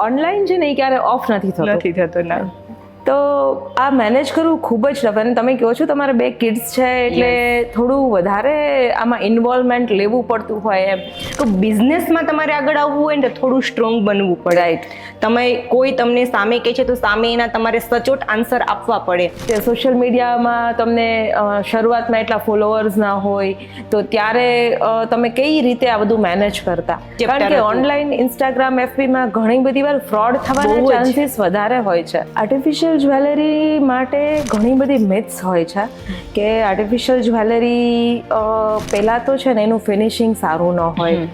Online છે ને એ ક્યારે ઓફ નથી થતો ના. તો આ મેનેજ કરવું ખૂબ જ ટફ. અને તમે કહો છો તમારે 2 કિડ્સ છે એટલે થોડું વધારે આમાં ઇન્વોલ્વમેન્ટ લેવું પડતું હોય એમ. તો બિઝનેસમાં તમારે આગળ આવવું હોય ને તો થોડું સ્ટ્રોંગ બનવું પડે. રાઈટ. તમે કોઈ તમને સામે કહે છે તો સામે એના તમારે સચોટ આન્સર આપવા પડે. તે સોશિયલ મીડિયામાં તમને શરૂઆતમાં એટલા ફોલોઅર્સ ના હોય તો ત્યારે તમે કઈ રીતે આ બધું મેનેજ કરતા? કારણ કે ઓનલાઈન ઇન્સ્ટાગ્રામ એફબીમાં ઘણી બધી વાર ફ્રોડ થવાના ચાન્સીસ વધારે હોય છે. આર્ટિફિશિયલ જ્વેલરી માટે ઘણી બધી મિથ્સ હોય છે કે આર્ટિફિશિયલ જ્વેલરી પહેલાં તો છે ને એનું ફિનિશિંગ સારું ન હોય,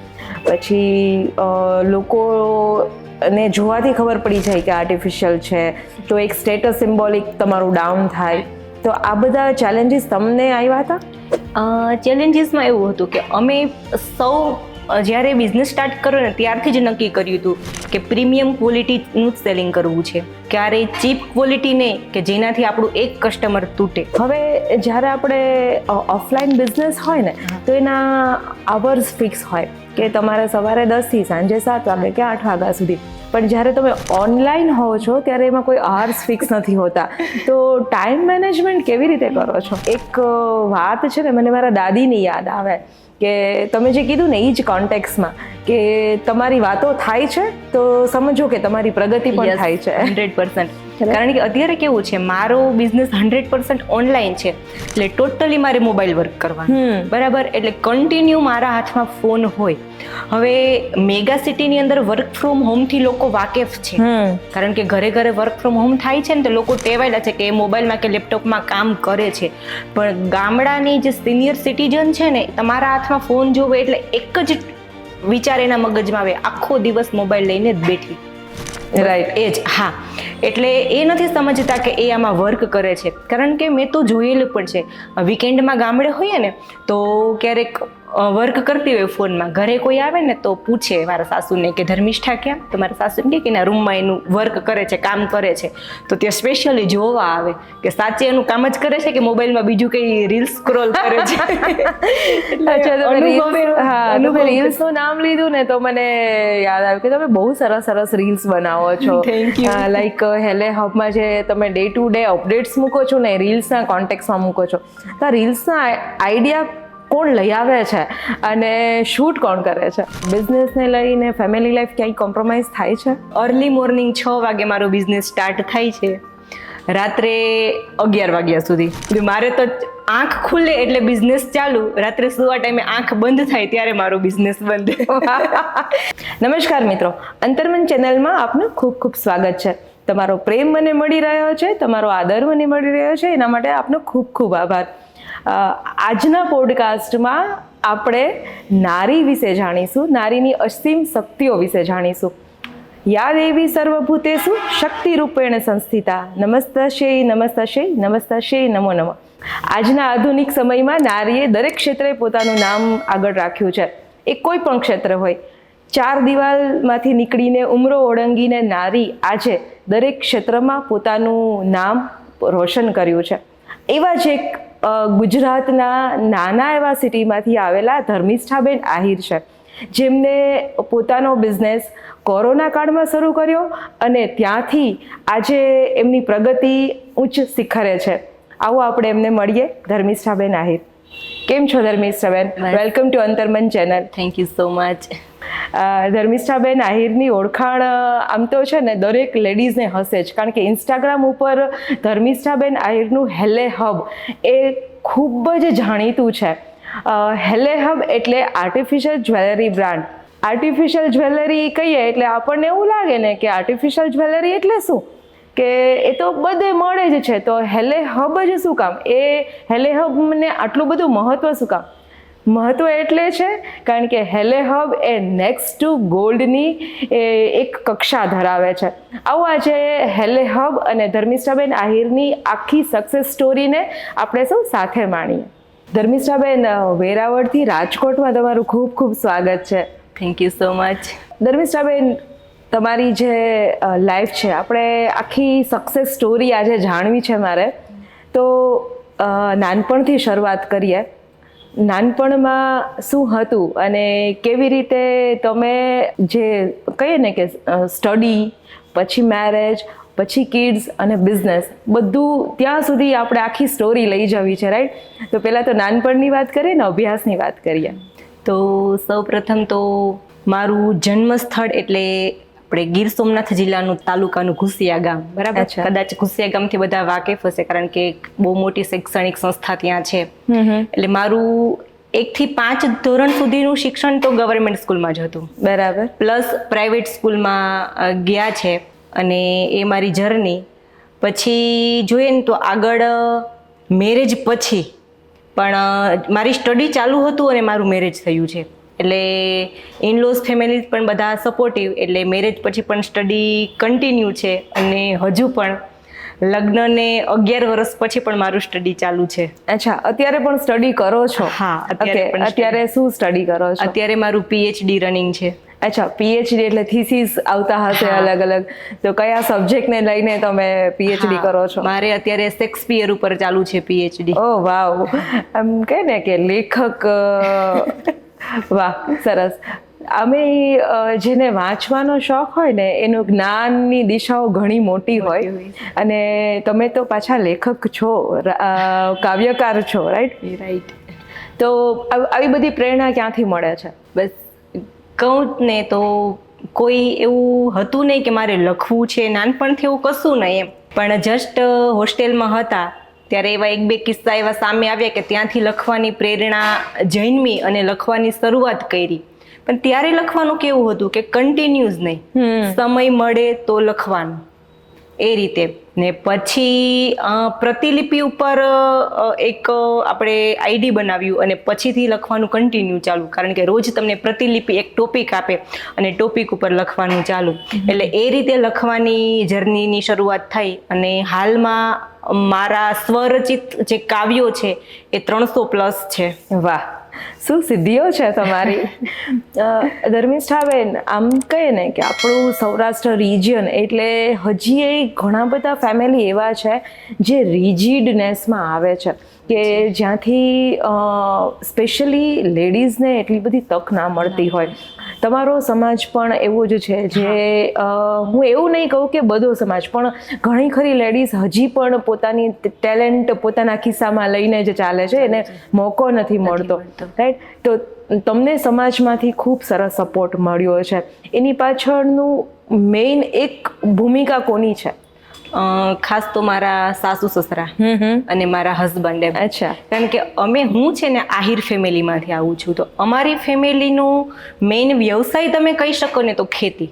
પછી લોકોને જોવાથી ખબર પડી જાય કે આર્ટિફિશિયલ છે તો એક સ્ટેટસ સિમ્બોલિક તમારું ડાઉન થાય. તો આ બધા ચેલેન્જીસ તમને આવ્યા હતા? ચેલેન્જીસમાં એવું હતું કે અમે સૌ જ્યારે બિઝનેસ સ્ટાર્ટ કર્યો ને ત્યારથી જ નક્કી કર્યું હતું કે પ્રીમિયમ ક્વોલિટીનું જ સેલિંગ કરવું છે, ક્યારેય ચીપ ક્વોલિટી નહીં કે જેનાથી આપણું એક કસ્ટમર તૂટે. હવે જ્યારે આપણે ઓફલાઈન બિઝનેસ હોય ને તો એના આવર્સ ફિક્સ હોય કે તમારે સવારે 10 થી સાંજે 7 વાગે કે 8 વાગ્યા સુધી. પણ જ્યારે તમે ઓનલાઈન હો છો ત્યારે એમાં કોઈ આર્સ ફિક્સ નથી હોતા. તો ટાઈમ મેનેજમેન્ટ કેવી રીતે કરો છો? એક વાત છે ને મને મારા દાદીની યાદ આવે કે તમે જે કીધું ને એ જ કોન્ટેક્સમાં કે તમારી વાતો થાય છે તો સમજો કે તમારી પ્રગતિ પણ થાય છે. 100%. કારણ કે અત્યારે કેવું છે, મારો બિઝનેસ 100% ઓનલાઈન છે એટલે ટોટલી મારે મોબાઈલ વર્ક કરવાનું, બરાબર. એટલે કન્ટિન્યુ મારા હાથમાં ફોન હોય. હવે મેગા સિટીની અંદર વર્ક ફ્રોમ હોમથી લોકો વાકેફ છે, કારણ કે ઘરે ઘરે વર્ક ફ્રોમ હોમ થાય છે ને તો લોકો ટેવાયેલા છે કે એ મોબાઈલમાં કે લેપટોપમાં કામ કરે છે. પણ ગામડાની જે સિનિયર સિટીઝન છે ને, તમારા હાથમાં ફોન જોવે એટલે એક જ વિચાર એના મગજમાં આવે, આખો દિવસ મોબાઈલ લઈને જ બેઠી. રાઈટ. એ જ. હા. એટલે એ નથી સમજતા કે એ આમાં વર્ક કરે છે. કારણ કે મેં તો જોયેલું પણ છે, વીકેન્ડમાં ગામડે હોઈએ ને તો ક્યારેક વર્ક કરતી હોય ફોનમાં, ઘરે કોઈ આવે ને તો પૂછે મારા સાસુને કે ધર્મિષ્ઠા ક્યાં? તો મારા સાસુને કે એના રૂમમાં એનું વર્ક કરે છે, કામ કરે છે. તો ત્યાં સ્પેશિયલી જોવા આવે કે સાચે એનું કામ જ કરે છે કે મોબાઈલમાં બીજું કઈ રીલ્સ સ્ક્રોલ કરે છે. રીલ્સનું નામ લીધું ને તો મને યાદ આવ્યું કે તમે બહુ સરસ રીલ્સ બનાવો છો. લાઈક હેલે હબમાં જે તમે ડે ટુ ડે અપડેટ્સ મૂકો છો ને રીલ્સના કોન્ટેક્સમાં મૂકો છો. તો આ રીલ્સના આઈડિયા કોણ લઈ આવે છે અને શૂટ કોણ કરે છે? બિઝનેસને લઈને ફેમિલી લાઈફ ક્યાંય કોમ્પ્રોમાઇઝ થાય છે? અર્લી મોર્નિંગ 6 વાગે મારો બિઝનેસ સ્ટાર્ટ થાય છે, રાત્રે 11 વાગ્યા સુધી. મારે તો આંખ ખુલે એટલે બિઝનેસ ચાલુ, રાત્રે સુવા ટાઈમે આંખ બંધ થાય ત્યારે મારો બિઝનેસ બંધ. નમસ્કાર મિત્રો, અંતર્મન ચેનલમાં આપનું ખૂબ ખૂબ સ્વાગત છે. તમારો પ્રેમ મને મળી રહ્યો છે, તમારો આદર મને મળી રહ્યો છે, એના માટે આપનો ખૂબ ખૂબ આભાર. આજના પોડકાસ્ટમાં આપણે નારી વિશે જાણીશું, નારીની અસીમ શક્તિઓ વિશે જાણીશું. યા દેવી સર્વભૂતેષુ શક્તિ રૂપેણ સંસ્થિતા નમસ્તસ્યૈ નમસ્તસ્યૈ નમસ્તસ્યૈ નમો નમઃ. આજના આધુનિક સમયમાં નારીએ દરેક ક્ષેત્રે પોતાનું નામ આગળ રાખ્યું છે. એ કોઈ પણ ક્ષેત્ર હોય, 4 દિવાલમાંથી નીકળીને ઉમરો ઓળંગીને નારી આજે દરેક ક્ષેત્રમાં પોતાનું નામ રોશન કર્યું છે. એવા જ એક ગુજરાતના નાના એવા સિટીમાંથી આવેલા ધર્મિષ્ઠાબેન આહિર છે, જેમને પોતાનો બિઝનેસ કોરોના કાળમાં શરૂ કર્યો અને ત્યાંથી આજે એમની પ્રગતિ ઉચ્ચ શિખરે છે. આવો આપણે એમને મળીએ. ધર્મિષ્ઠાબેન આહિર, કેમ છો Dharmishthaben? Welcome to Antarman channel. Thank you so much. Dharmishthaben આહિરની ઓળખાણ આમ તો છે ને દરેક લેડીઝને હશે જ, કારણ કે ઇન્સ્ટાગ્રામ ઉપર ધર્મિષ્ઠાબેન આહિરનું હેલે હબ એ ખૂબ જ જાણીતું છે. હેલે હબ એટલે artificial jewellery brand. Artificial jewellery કહીએ એટલે આપણને એવું લાગે ને કે આર્ટિફિશિયલ જ્વેલરી એટલે શું, કે એ તો બધે મળે જ છે, તો હેલે હબ જ શું કામ? એ હેલે હબને આટલું બધું મહત્વ શું કામ? મહત્વ એટલે છે કારણ કે હેલે હબ એ નેક્સ્ટ ટુ ગોલ્ડની એક કક્ષા ધરાવે છે. આવું આજે હેલે હબ અને ધર્મિષ્ઠાબેન આહિરની આખી સક્સેસ સ્ટોરીને આપણે સૌ સાથે માણીએ. ધર્મિષ્ઠાબેન, વેરાવળથી રાજકોટમાં તમારું ખૂબ ખૂબ સ્વાગત છે. Thank you so much. Dharmishthaben, તમારી જે લાઈફ છે, આપણે આખી સક્સેસ સ્ટોરી આજે જાણવી છે મારે. તો નાનપણથી શરૂઆત કરીએ. નાનપણમાં શું હતું અને કેવી રીતે તમે જે કહીએ ને કે સ્ટડી, પછી મેરેજ, પછી કિડ્સ અને બિઝનેસ, બધું ત્યાં સુધી આપણે આખી સ્ટોરી લઈ જવી છે, રાઈટ? તો પહેલાં તો નાનપણની વાત કરીએ ને અભ્યાસની વાત કરીએ. તો સૌપ્રથમ તો મારું જન્મ સ્થળ એટલે આપણે ગીર સોમનાથ જિલ્લાનું તાલુકાનું ઘુસિયા ગામ, બરાબર? અચ્છા. કદાચ ઘુસિયા ગામથી બધા વાકેફ હશે, કારણ કે બહુ મોટી શૈક્ષણિક સંસ્થા ત્યાં છે. એટલે મારું 1 થી 5 ધોરણ સુધીનું શિક્ષણ તો ગવર્મેન્ટ સ્કૂલમાં જ હતું, બરાબર. પ્લસ પ્રાઇવેટ સ્કૂલમાં ગયા છે. અને એ મારી જર્ની પછી જોઈએ ને તો આગળ મેરેજ પછી પણ મારી સ્ટડી ચાલુ હતું અને મારું મેરેજ થયું છે. એટલે ઇનલોઝ ફેમિલી પણ બધા સપોર્ટિવ, એટલે મેરેજ પછી પણ સ્ટડી કન્ટિન્યુ છે. અને હજુ પણ લગ્નને 11 વર્ષ પછી પણ મારું સ્ટડી ચાલુ છે. અચ્છા, અત્યારે પણ સ્ટડી કરો છો? હા, અત્યારે પણ અત્યારે શું સ્ટડી કરો છો? અત્યારે મારું PhD રનિંગ છે. અચ્છા, PhD એટલે થીસીસ આવતા હશે અલગ અલગ. તો કયા સબ્જેક્ટને લઈને તમે PhD કરો છો? મારે અત્યારે શેક્સપિયર ઉપર ચાલુ છે PhD. ઓ વાવ, એમ કહે ને કે લેખક. વાહ, સરસ. અમે જેને વાંચવાનો શોખ હોય ને એનું જ્ઞાનની દિશાઓ ઘણી મોટી હોય, અને તમે તો પાછા લેખક છો, કાવ્યકાર છો, રાઈટ? તો આવી બધી પ્રેરણા ક્યાંથી મળે છે? બસ કહું ને તો કોઈ એવું હતું નહીં કે મારે લખવું છે, નાનપણથી એવું કશું નહીં એમ. પણ જસ્ટ હોસ્ટેલમાં હતા ત્યારે એવા 1-2 કિસ્સા એવા સામે આવ્યા કે ત્યાંથી લખવાની પ્રેરણા જન્મી અને લખવાની શરૂઆત કરી. પણ ત્યારે લખવાનું કેવું હતું કે કન્ટિન્યુઅસ નહીં, સમય મળે તો લખવાનું, એ રીતે. ને પછી પ્રતિલિપિ ઉપર એક આપણે ID બનાવ્યું અને પછીથી લખવાનું કન્ટિન્યુ ચાલુ, કારણ કે રોજ તમને પ્રતિલિપિ એક ટોપિક આપે અને ટોપિક ઉપર લખવાનું ચાલુ. એટલે એ રીતે લખવાની જર્નીની શરૂઆત થઈ. અને હાલમાં મારા સ્વરચિત જે કાવ્યો છે એ 300+ છે. વાહ, શું સિદ્ધિઓ છે તમારી. ધર્મિષ્ઠાબેન, આમ કહીએ ને કે આપણું સૌરાષ્ટ્ર રિજિયન એટલે હજી ઘણા બધા ફેમિલી એવા છે જે રિજિડનેસમાં આવે છે, કે જ્યાંથી સ્પેશિયલી લેડીઝને એટલી બધી તક ના મળતી હોય. તમારો સમાજ પણ એવો જ છે, જે હું એવું નહીં કહું કે બધો સમાજ, પણ ઘણી ખરી લેડીઝ હજી પણ પોતાની ટેલેન્ટ પોતાના ખિસ્સામાં લઈને જ ચાલે છે, એને મોકો નથી મળતો, રાઈટ? તો તમને સમાજમાંથી ખૂબ સરસ સપોર્ટ મળ્યો છે. એની પાછળનું મેઇન એક ભૂમિકા કોની છે? ખાસ તો મારા સાસુ સસરા અને મારા હસબન્ડ. અચ્છા. કારણ કે હું છે ને આહિર ફેમિલીમાંથી આવું છું, તો અમારી ફેમિલીનું મેઇન વ્યવસાય તમે કહી શકો ને તો ખેતી.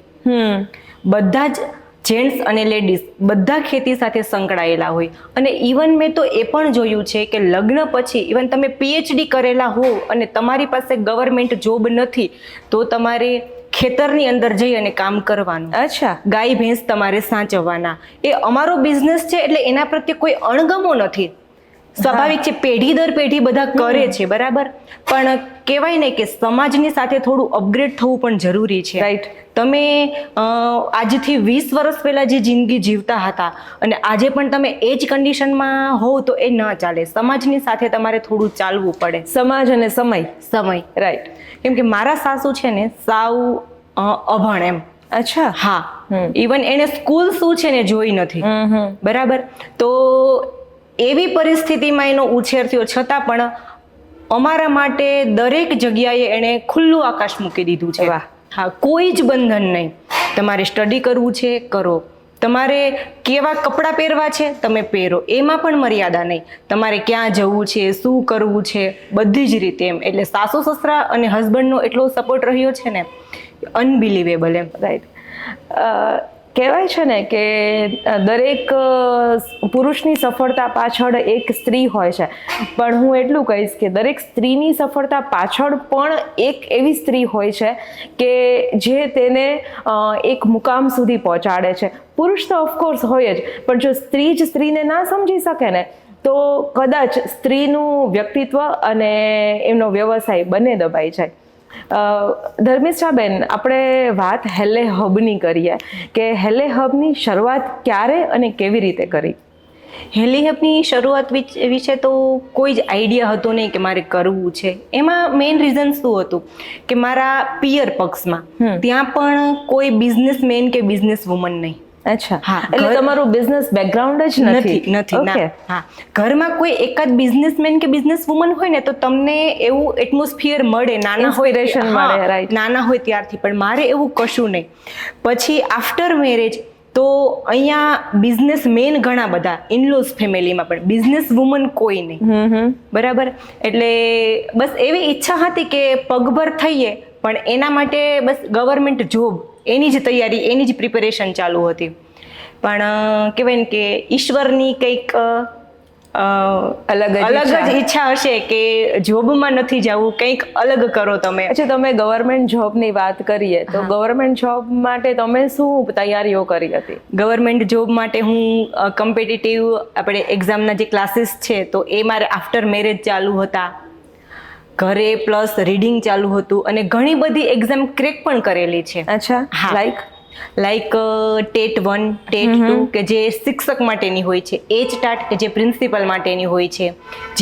બધા જ જેન્ટ્સ અને લેડીઝ બધા ખેતી સાથે સંકળાયેલા હોય. અને ઇવન મેં તો એ પણ જોયું છે કે લગ્ન પછી ઇવન તમે PhD કરેલા હો અને તમારી પાસે ગવર્મેન્ટ જોબ નથી તો તમારે ખેતરની અંદર જઈ અને કામ કરવાનું. અચ્છા. ગાય ભેંસ તમારે સાચવવાના. એ અમારો બિઝનેસ છે, એટલે એના પ્રત્યે કોઈ અણગમો નથી. સ્વાભાવિક છે, પેઢી દર પેઢી બધા કરે છે, બરાબર. પણ કહેવાય ને કે સમાજની સાથે થોડું અપગ્રેડ થવું પણ જરૂરી છે, રાઈટ? તમે આજથી 20 વર્ષ પહેલા જે જિંદગી જીવતા હતા અને આજે પણ તમે એ જ કન્ડિશનમાં હોવ તો એ ન ચાલે. સમાજની સાથે તમારે થોડું ચાલવું પડે. સમાજ અને સમય, રાઈટ. કેમ કે મારા સાસુ છે ને સાવ અભણ એમ. અચ્છા. હા, ઇવન એને સ્કૂલ શું છે ને જોઈ નથી, બરાબર. તો એવી પરિસ્થિતિમાં એનો ઉછેર થયો, છતાં પણ અમારા માટે દરેક જગ્યાએ એણે ખુલ્લું આકાશ મૂકી દીધું છે. હા, કોઈ જ બંધન નહીં. તમારે સ્ટડી કરવું છે કરો, તમારે કેવા કપડાં પહેરવા છે તમે પહેરો, એમાં પણ મર્યાદા નહીં. તમારે ક્યાં જવું છે, શું કરવું છે, બધી જ રીતે એમ. એટલે સાસુ સસરા અને હસબન્ડનો એટલો સપોર્ટ રહ્યો છે ને, અનબિલીવેબલ એમ. રાઈટ. કહેવાય છે ને કે દરેક પુરુષની સફળતા પાછળ એક સ્ત્રી હોય છે, પણ હું એટલું કહીશ કે દરેક સ્ત્રીની સફળતા પાછળ પણ એક એવી સ્ત્રી હોય છે કે જે તેને એક મુકામ સુધી પહોંચાડે છે. પુરુષ તો ઓફકોર્સ હોય જ, પણ જો સ્ત્રી જ સ્ત્રીને ના સમજી શકે ને તો કદાચ સ્ત્રીનું વ્યક્તિત્વ અને એમનો વ્યવસાય બંને દબાઈ જાય. ધર્મિષ્ઠાબેન, આપણે વાત હેલે હબની કરીએ કે હેલે હબની શરૂઆત ક્યારે અને કેવી રીતે કરી? હેલી હબની શરૂઆત વિશે તો કોઈ જ આઈડિયા હતો નહીં કે મારે કરવું છે. એમાં મેઇન રીઝન શું હતું કે મારા પિયર પક્ષમાં ત્યાં પણ કોઈ બિઝનેસમેન કે બિઝનેસ વુમન નહીં. અચ્છા, હા, એટલે તમારું બિઝનેસ બેકગ્રાઉન્ડ જ નથી. ના, હા, ઘરમાં કોઈ એકાદ બિઝનેસમેન કે બિઝનેસ વુમન હોય ને તો તમને એવું એટમોસ્ફિયર મળે, નાના હોય ત્યારથી. પણ મારે એવું કશું નહીં. પછી આફ્ટર મેરેજ તો અહીંયા બિઝનેસ મેન ઘણા બધા, ઇનલોઝ ફેમિલીમાં પણ બિઝનેસ વુમન કોઈ નહીં. બરાબર, એટલે બસ એવી ઈચ્છા હતી કે પગભર થઈએ, પણ એના માટે બસ ગવર્મેન્ટ જોબ એની જ તૈયારી, એની જ પ્રિપેરેશન ચાલુ હતી. પણ કહેવાય ને કે ઈશ્વરની કંઈક અલગ જ ઈચ્છા હશે કે જોબમાં નથી જવું, કંઈક અલગ કરો તમે. અચ્છા, તમે ગવર્મેન્ટ જોબની વાત કરીએ તો ગવર્મેન્ટ જોબ માટે તમે શું તૈયારીઓ કરી હતી? ગવર્મેન્ટ જોબ માટે હું કોમ્પિટિટિવ આપણે એક્ઝામના જે ક્લાસીસ છે તો એ મારે આફ્ટર મેરેજ ચાલુ હતા, ઘરે પ્લસ રીડિંગ ચાલુ હતું, અને ઘણી બધી એક્ઝામ ક્રેક પણ કરેલી છે. અચ્છા, લાઈક ટેટ 1, ટેટ 2 કે જે શિક્ષક માટેની હોય છે, એચટાટ કે જે પ્રિન્સિપલ માટેની હોય છે,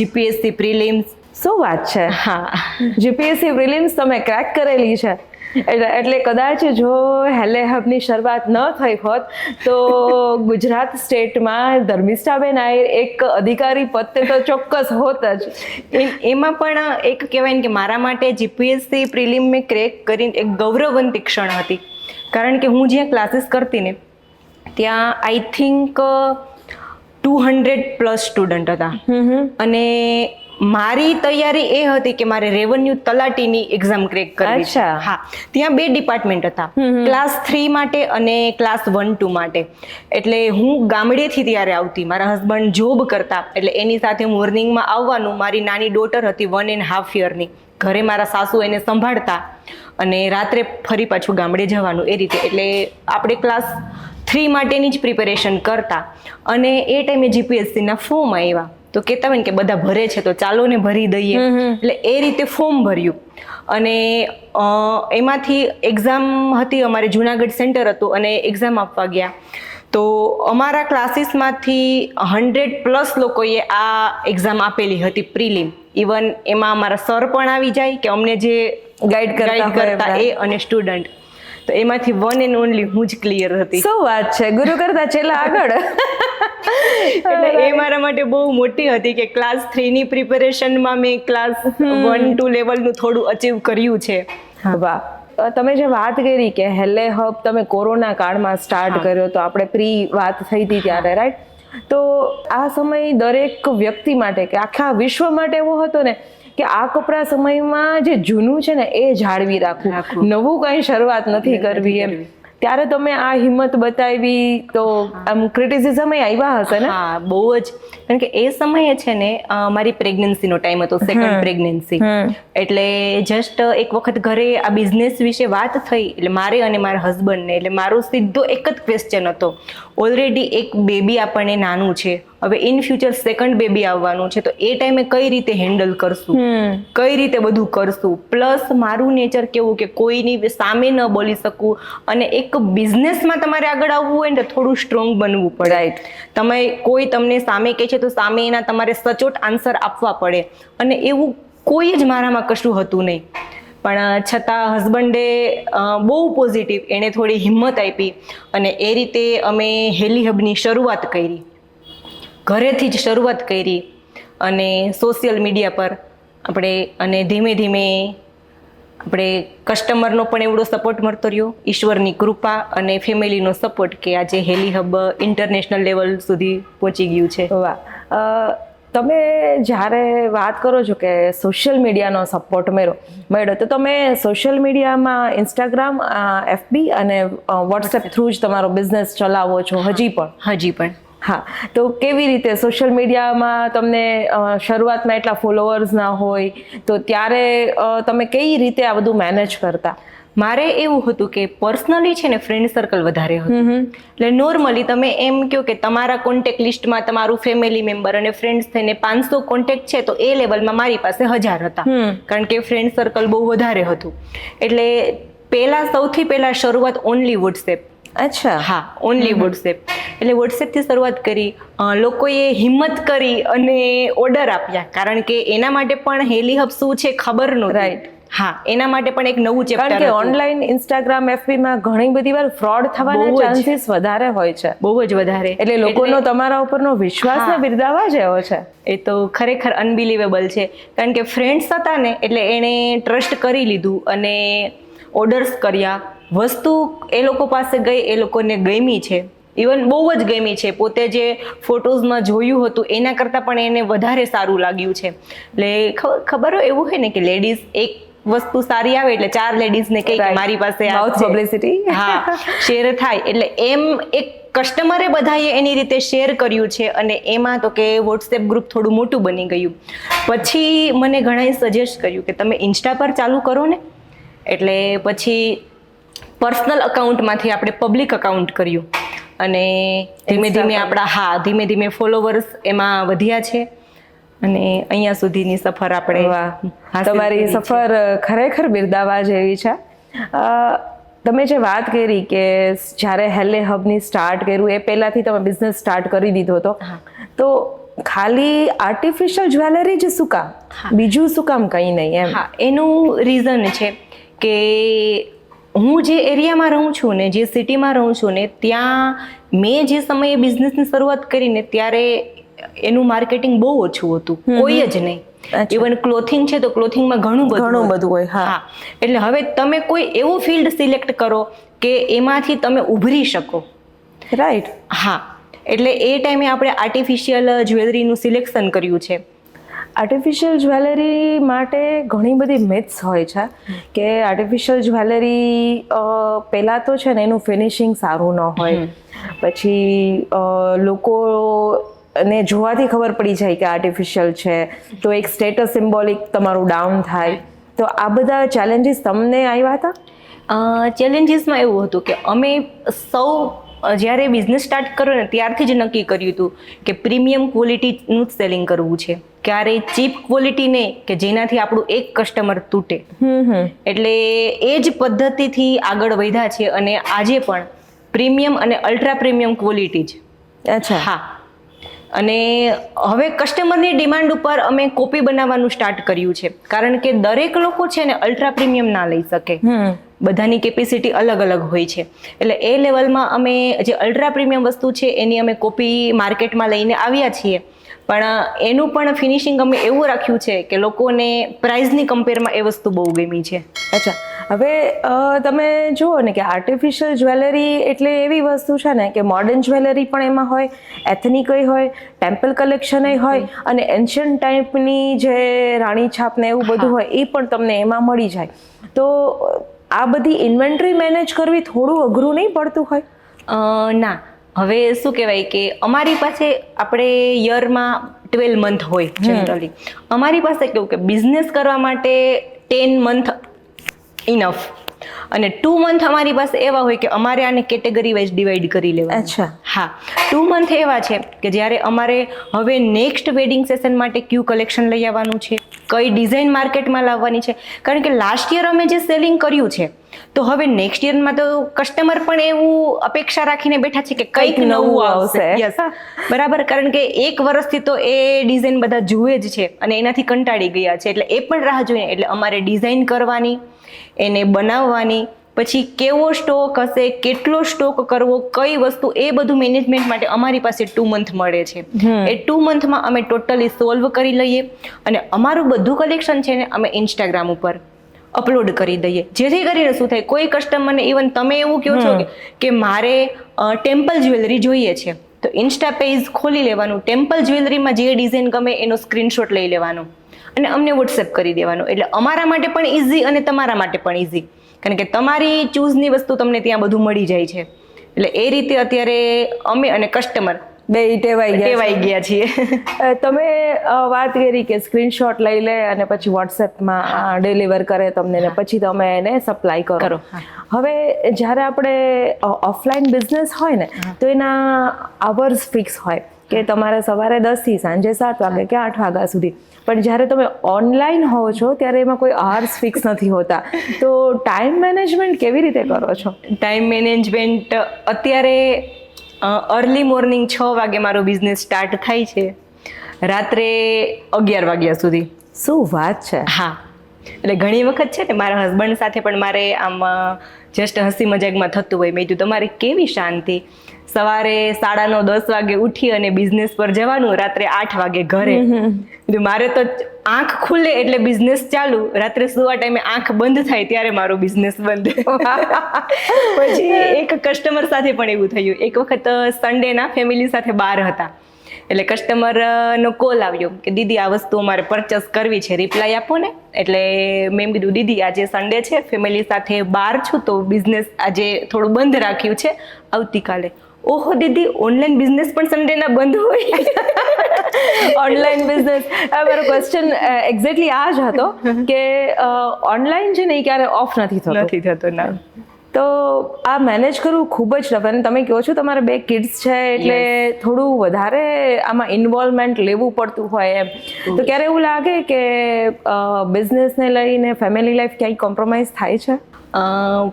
જીપીએસસી પ્રિલિમ્સ. શું વાત છે! હા, જીપીએસસી પ્રિલિમ્સ તમે ક્રેક કરેલી છે. એટલે કદાચ જો હેલે હબની શરૂઆત ન થઈ હોત તો ગુજરાત સ્ટેટમાં ધર્મિષ્ઠાબેન આહિર એક અધિકારી પદ તો ચોક્કસ હોત જ. એમાં પણ એક કહેવાય ને કે મારા માટે જીપીએસસી પ્રિલિમ મેં ક્રેક કરીને એક ગૌરવવંતી ક્ષણ હતી. કારણ કે હું જ્યાં ક્લાસીસ કરતી ને ત્યાં આઈ થિંક 200+ સ્ટુડન્ટ હતા, અને મારી તૈયારી એ હતી કે મારે રેવન્યુ તલાટીની એક્ઝામ ક્રેક કરવી છે. હા, ત્યાં 2 ડિપાર્ટમેન્ટ હતા, ક્લાસ 3 માટે અને ક્લાસ 1-2 માટે. એટલે હું ગામડેથી ત્યારે આવતી, મારા હસબન્ડ જોબ કરતા, એટલે એની સાથે મોર્નિંગમાં આવવાનું. મારી નાની ડોટર હતી 1.5 યરની, ઘરે મારા સાસુ એને સંભાળતા, અને રાત્રે ફરી પાછું ગામડે જવાનું, એ રીતે. એટલે આપણે ક્લાસ 3 માટેની જ પ્રિપેરેશન કરતા. અને એ ટાઈમે જીપીએસસીના ફોર્મ આવ્યા તો કહેતા હોય ને કે બધા ભરે છે તો ચાલો ને ભરી દઈએ, એટલે એ રીતે ફોર્મ ભર્યું. અને એમાંથી એક્ઝામ હતી, અમારે જુનાગઢ સેન્ટર હતું, અને એક્ઝામ આપવા ગયા તો અમારા ક્લાસીસમાંથી 100+ લોકોએ આ એક્ઝામ આપેલી હતી, પ્રિલિમ. ઇવન એમાં અમારા સર પણ આવી જાય કે અમને જે ગાઈડ કરતા એ, અને સ્ટુડન્ટ. તો એમાંથી 1 and only હું જ ક્લિયર હતી. શું વાત છે! ગુરુ કરતા છેલ્લા આગળ. એટલે એ મારા માટે બહુ મોટી હતી કે ક્લાસ 3 ની પ્રિપેરેશનમાં મેં ક્લાસ 1-2 લેવલનું થોડું અચીવ કર્યું છે. વાહ! તમે જે વાત કરી કે હેલે હબ તમે કોરોના કાળમાં સ્ટાર્ટ કર્યો, તો આપણે પ્રી વાત થઈ હતી ત્યારે, રાઈટ? તો આ સમય દરેક વ્યક્તિ માટે કે આખા વિશ્વ માટે એવો હતો ને કે આ કપરા સમયમાં જે જૂનું છે ને એ જાળવી રાખવું, નવું કંઈ શરૂઆત નથી કરવી એમ. ત્યારે તમે આ હિંમત બતાવી તો આમ ક્રિટિસિઝમ આવ્યા હશે ને? હા, બહુ જ. કારણ કે એ સમયે છે ને મારી પ્રેગ્નન્સીનો ટાઈમ હતો, સેકન્ડ પ્રેગ્નન્સી. એટલે જસ્ટ એક વખત ઘરે આ બિઝનેસ વિશે વાત થઈ, એટલે મારે અને મારા હસબન્ડને, એટલે મારો સીધો એક જ ક્વેશ્ચન હતો, ઓલરેડી એક બેબી આપણને નાનું છે, હવે ઇન ફ્યુચર સેકન્ડ બેબી આવવાનું છે, તો એ ટાઈમે કઈ રીતે હેન્ડલ કરશું, કઈ રીતે બધું કરશું. પ્લસ મારું નેચર કેવું કે કોઈની સામે ન બોલી શકું, અને એક બિઝનેસમાં તમારે આગળ આવવું હોય ને તો થોડું સ્ટ્રોંગ બનવું પડે. તમે કોઈ તમને સામે કહે છે તો સામે એના તમારે સચોટ આન્સર આપવા પડે, અને એવું કોઈ જ મારામાં કશું હતું નહીં. પણ છતાં હસબન્ડે બહુ પોઝિટિવ, એણે થોડી હિંમત આપી, અને એ રીતે અમે હેલી હબની શરૂઆત કરી. ઘરેથી જ શરૂઆત કરી, અને સોશિયલ મીડિયા પર આપણે, અને ધીમે ધીમે આપણે કસ્ટમરનો પણ એવડો સપોર્ટ મળતો રહ્યો, ઈશ્વરની કૃપા અને ફેમિલીનો સપોર્ટ, કે આજે હેલી હબ ઇન્ટરનેશનલ લેવલ સુધી પહોંચી ગયું છે. વાહ! તમે જ્યારે વાત કરો છો કે સોશિયલ મીડિયાનો સપોર્ટ મળ્યો, તો તમે સોશિયલ મીડિયામાં ઇન્સ્ટાગ્રામ, FB અને વોટ્સએપ થ્રુ જ તમારો બિઝનેસ ચલાવો છો હજી પણ? હા, તો કેવી રીતે સોશિયલ મીડિયામાં તમને શરૂઆતમાં એટલા ફોલોઅર્સ ના હોય તો ત્યારે તમે કઈ રીતે આ બધું મેનેજ કરતા? મારે એવું હતું કે પર્સનલી છે ને ફ્રેન્ડ સર્કલ વધારે હતું. એટલે નોર્મલી તમે એમ કહો કે તમારા કોન્ટેક્ટ લિસ્ટમાં તમારું ફેમિલી મેમ્બર અને ફ્રેન્ડ્સ થઈને 500 કોન્ટેક્ટ છે, તો એ લેવલમાં મારી પાસે 1000 હતા, કારણ કે ફ્રેન્ડ સર્કલ બહુ વધારે હતું. એટલે સૌથી પહેલા શરૂઆત ઓનલી વોટ્સએપ. અચ્છા. હા, ઓનલી વોટ્સએપ. એટલે વોટ્સએપથી શરૂઆત કરી. લોકોએ હિંમત કરી અને ઓર્ડર આપ્યા, કારણ કે એના માટે પણ હેલી હબ શું છે ખબર નહોતી. રાઈટ. હા, એના માટે પણ એક નવું ચેપ્ટર કારણ કે ઓનલાઈન ઇન્સ્ટાગ્રામ FB માં ઘણી બધી વાર ફ્રોડ થવાના બહુ જ. ચાન્સીસ વધારે હોય છે, બહુ જ વધારે. એટલે લોકોનો તમારા ઉપરનો વિશ્વાસ ને હા. બિરદાવવા જેવો છે. એ તો ખરેખર અનબિલીવેબલ છે, કારણ કે ફ્રેન્ડ્સ હતા ને એટલે એણે ટ્રસ્ટ કરી લીધું અને ઓર્ડર્સ કર્યા. વસ્તુ એ લોકો પાસે ગઈ, એ લોકોને ગમી છે, ઇવન બહુ જ ગમી છે. પોતે જે ફોટોઝમાં જોયું હતું એના કરતાં પણ એને વધારે સારું લાગ્યું છે. એટલે ખબર હોય એવું હોય ને કે લેડીઝ એક વસ્તુ સારી આવે એટલે 4 લેડીઝને કહે કે મારી પાસે આ માઉથ છે. પબ્લિસિટી. હા, શેર થાય. એટલે એમ એક કસ્ટમરે બધાએ એની રીતે શેર કર્યું છે અને એમાં તો કે વોટ્સએપ ગ્રુપ થોડું મોટું બની ગયું. પછી મને ઘણાએ સજેસ્ટ કર્યું કે તમે ઇન્સ્ટા પર ચાલુ કરો ને. એટલે પછી પર્સનલ અકાઉન્ટમાંથી આપણે પબ્લિક અકાઉન્ટ કર્યું અને ધીમે ધીમે ફોલોવર્સ એમાં વધ્યા છે અને અહીંયા સુધીની સફર આપણે હાંસલ તમારી કરી છે. સફર ખરેખર બિરદાવવા જેવી છે. તમે જે વાત કરી કે જ્યારે હેલે હબની સ્ટાર્ટ કર્યું એ પહેલાથી તમે બિઝનેસ સ્ટાર્ટ કરી દીધો હતો, તો ખાલી આર્ટિફિશિયલ જ્વેલરી જ શું કામ, બીજું શું કામ કંઈ નહીં એમ? હા, એનું રીઝન છે કે હું જે એરિયામાં રહું છું ને, જે સિટીમાં રહું છું ને, ત્યાં મેં જે સમયે બિઝનેસની શરૂઆત કરીને ત્યારે એનું માર્કેટિંગ બહુ ઓછું હતું, કોઈ જ નહીં. ઇવન ક્લોથિંગ છે તો ક્લોથિંગમાં ઘણું બધું હોય. હા, એટલે હવે તમે કોઈ એવું ફિલ્ડ સિલેક્ટ કરો કે એમાંથી તમે ઉભરી શકો. રાઈટ. હા, એટલે એ ટાઈમે આપણે આર્ટિફિશિયલ જ્વેલરીનું સિલેક્શન કર્યું છે. આર્ટિફિશિયલ જ્વેલરી માટે ઘણી બધી મિથ્સ હોય છે કે આર્ટિફિશિયલ જ્વેલરી પહેલાં તો છે ને એનું ફિનિશિંગ સારું ન હોય, પછી લોકોને જોવાથી ખબર પડી જાય કે આર્ટિફિશિયલ છે, તો એક સ્ટેટસ સિમ્બોલિક તમારું ડાઉન થાય. તો આ બધા ચેલેન્જીસ તમને આવ્યા હતા? ચેલેન્જીસમાં એવું હતું કે અમે સૌ જ્યારે બિઝનેસ સ્ટાર્ટ કર્યો ને ત્યારથી જ નક્કી કર્યું હતું કે પ્રીમિયમ ક્વોલિટીનું જ સેલિંગ કરવું છે, ક્યારેય ચીપ ક્વોલિટી નહીં કે જેનાથી આપણું એક કસ્ટમર તૂટે. એટલે એ જ પદ્ધતિથી આગળ વધ્યા છે અને આજે પણ પ્રીમિયમ અને અલ્ટ્રા પ્રીમિયમ ક્વોલિટી જ. અચ્છા. હા, અને હવે કસ્ટમરની ડિમાન્ડ ઉપર અમે કોપી બનાવવાનું સ્ટાર્ટ કર્યું છે, કારણ કે દરેક લોકો છે ને અલ્ટ્રા પ્રીમિયમ ના લઈ શકે, બધાની કેપેસિટી અલગ અલગ હોય છે. એટલે એ લેવલમાં અમે જે અલ્ટ્રા પ્રીમિયમ વસ્તુ છે એની અમે કોપી માર્કેટમાં લઈને આવ્યા છીએ, પણ એનું પણ ફિનિશિંગ અમે એવું રાખ્યું છે કે લોકોને પ્રાઇઝની કમ્પેરમાં એ વસ્તુ બહુ ગમી છે. અચ્છા, હવે તમે જુઓ ને કે આર્ટિફિશિયલ જ્વેલરી એટલે એવી વસ્તુ છે ને કે મોડર્ન જ્વેલરી પણ એમાં હોય, એથનિક હોય, ટેમ્પલ કલેક્શન હોય અને એન્શિયન્ટ ટાઈપની જે રાણી છાપ ને એવું બધું હોય એ પણ તમને એમાં મળી જાય. તો આ બધી ઇન્વેન્ટરી મેનેજ કરવી થોડું અઘરું નહીં પડતું હોય? ના, હવે શું કહેવાય કે અમારી પાસે આપણે યરમાં 12 મંથ હોય જનરલી. અમારી પાસે કેવું કે બિઝનેસ કરવા માટે 10 મંથ ઇનફ, અને 2 મંથ અમારી પાસે એવા હોય કે અમારે આને કેટેગરી વાઇઝ ડિવાઈડ કરી લેવા. અચ્છા. હા, 2 મંથ એવા છે કે જ્યારે અમારે હવે નેક્સ્ટ વેડિંગ સેશન માટે ક્યુ કલેક્શન લઈ આવવાનું છે, કઈ ડિઝાઇન માર્કેટમાં લાવવાની છે, કારણ કે લાસ્ટ યર અમે જે સેલિંગ કર્યું છે તો હવે નેક્સ્ટ યરમાં તો કસ્ટમર પણ એવું અપેક્ષા રાખીને બેઠા છે કે કંઈક નવું આવશે. યસ, બરાબર, કારણ કે 1 વર્ષથી તો એ ડિઝાઇન બધા જુએ જ છે અને એનાથી કંટાળી ગયા છે, એટલે એ પણ રાહ જોઈએ. એટલે અમારે ડિઝાઇન કરવાની, એને બનાવવાની, પછી કેવો સ્ટોક હશે, કેટલો સ્ટોક કરવો, કઈ વસ્તુ, એ બધું મેનેજમેન્ટ માટે અમારી પાસે 2 મંથ મળે છે. એ 2 મંથમાં અમે ટોટલી સોલ્વ કરી લઈએ અને અમારું બધું કલેક્શન છે ને અમે ઇન્સ્ટાગ્રામ ઉપર અપલોડ કરી દઈએ, જેથી કરીને શું થાય, કોઈ કસ્ટમરને, ઇવન તમે એવું કહો છો કે મારે ટેમ્પલ જ્વેલરી જોઈએ છે, તો ઇન્સ્ટા પેજ ખોલી લેવાનું, ટેમ્પલ જ્વેલરીમાં જે ડિઝાઇન ગમે એનો સ્ક્રીનશોટ લઈ લેવાનો અને અમને વોટ્સએપ કરી દેવાનો. એટલે અમારા માટે પણ ઇઝી અને તમારા માટે પણ ઇઝી, કારણ કે તમારી ચૂઝની વસ્તુ તમને ત્યાં બધું મળી જાય છે. એટલે એ રીતે અત્યારે અમે અને કસ્ટમર બે ટેવાઈ ગયા છીએ. તમે વાત કરી કે સ્ક્રીનશોટ લઈ લે અને પછી વોટ્સએપમાં ડિલિવર કરે તમને ને પછી તમે એને સપ્લાય કરો. હવે જ્યારે આપણે ઓફલાઈન બિઝનેસ હોય ને તો એના આવર્સ ફિક્સ હોય કે તમારે સવારે 10 થી સાંજે 7 વાગે કે 8 વાગ્યા સુધી, પણ જ્યારે તમે ઓનલાઈન હોવ છો ત્યારે એમાં કોઈ આવર્સ ફિક્સ નથી હોતા. તો ટાઈમ મેનેજમેન્ટ કેવી રીતે કરો છો? ટાઈમ મેનેજમેન્ટ અત્યારે અર્લી મોર્નિંગ 6 વાગે મારો બિઝનેસ સ્ટાર્ટ થાય છે, રાત્રે 11 વાગ્યા સુધી. શું વાત છે. હા, એટલે ઘણી વખત છે ને મારા હસબન્ડ સાથે પણ મારે આમ જસ્ટ હસી મજાકમાં થતું હોય, મેં કીધું તમારી કેવી શાંતિ, સવારે 9:30-10 વાગે ઉઠી અને બિઝનેસ પર જવાનું, રાત્રે 8 વાગે ઘરે. મારે તો આંખ ખુલે એટલે બિઝનેસ ચાલુ, રાત્રે સુવા ટાઈમે આંખ બંધ થાય ત્યારે મારો બિઝનેસ બંધ. પછી એક કસ્ટમર સાથે પણ એવું થયું, એક વખત સન્ડેના ફેમિલી સાથે બહાર હતા, એટલે કસ્ટમરનો કોલ આવ્યો કે દીદી આ વસ્તુ અમારે પરચેસ કરવી છે, રિપ્લાય આપો ને. એટલે મેં એમ કીધું દીદી આજે સન્ડે છે, ફેમિલી સાથે બહાર છું તો બિઝનેસ આજે થોડું બંધ રાખ્યું છે, આવતીકાલે. ઓહો દીદી, ઓનલાઈન બિઝનેસ પણ સન્ડેના બંધ હોય? ઓનલાઈન બિઝનેસ, મારો ક્વેશ્ચન એક્ઝેક્ટલી આ જ હતો કે ઓનલાઈન છે ને એ ક્યારે ઓફ નથી થતો. ના. તો આ મેનેજ કરવું ખૂબ જ ટફ, અને તમે કહો છો તમારા 2 કિડ્સ છે એટલે થોડું વધારે આમાં ઇન્વોલ્વમેન્ટ લેવું પડતું હોય એમ. તો ક્યારે એવું લાગે કે બિઝનેસને લઈને ફેમિલી લાઈફ ક્યાંય કોમ્પ્રોમાઇઝ થાય છે?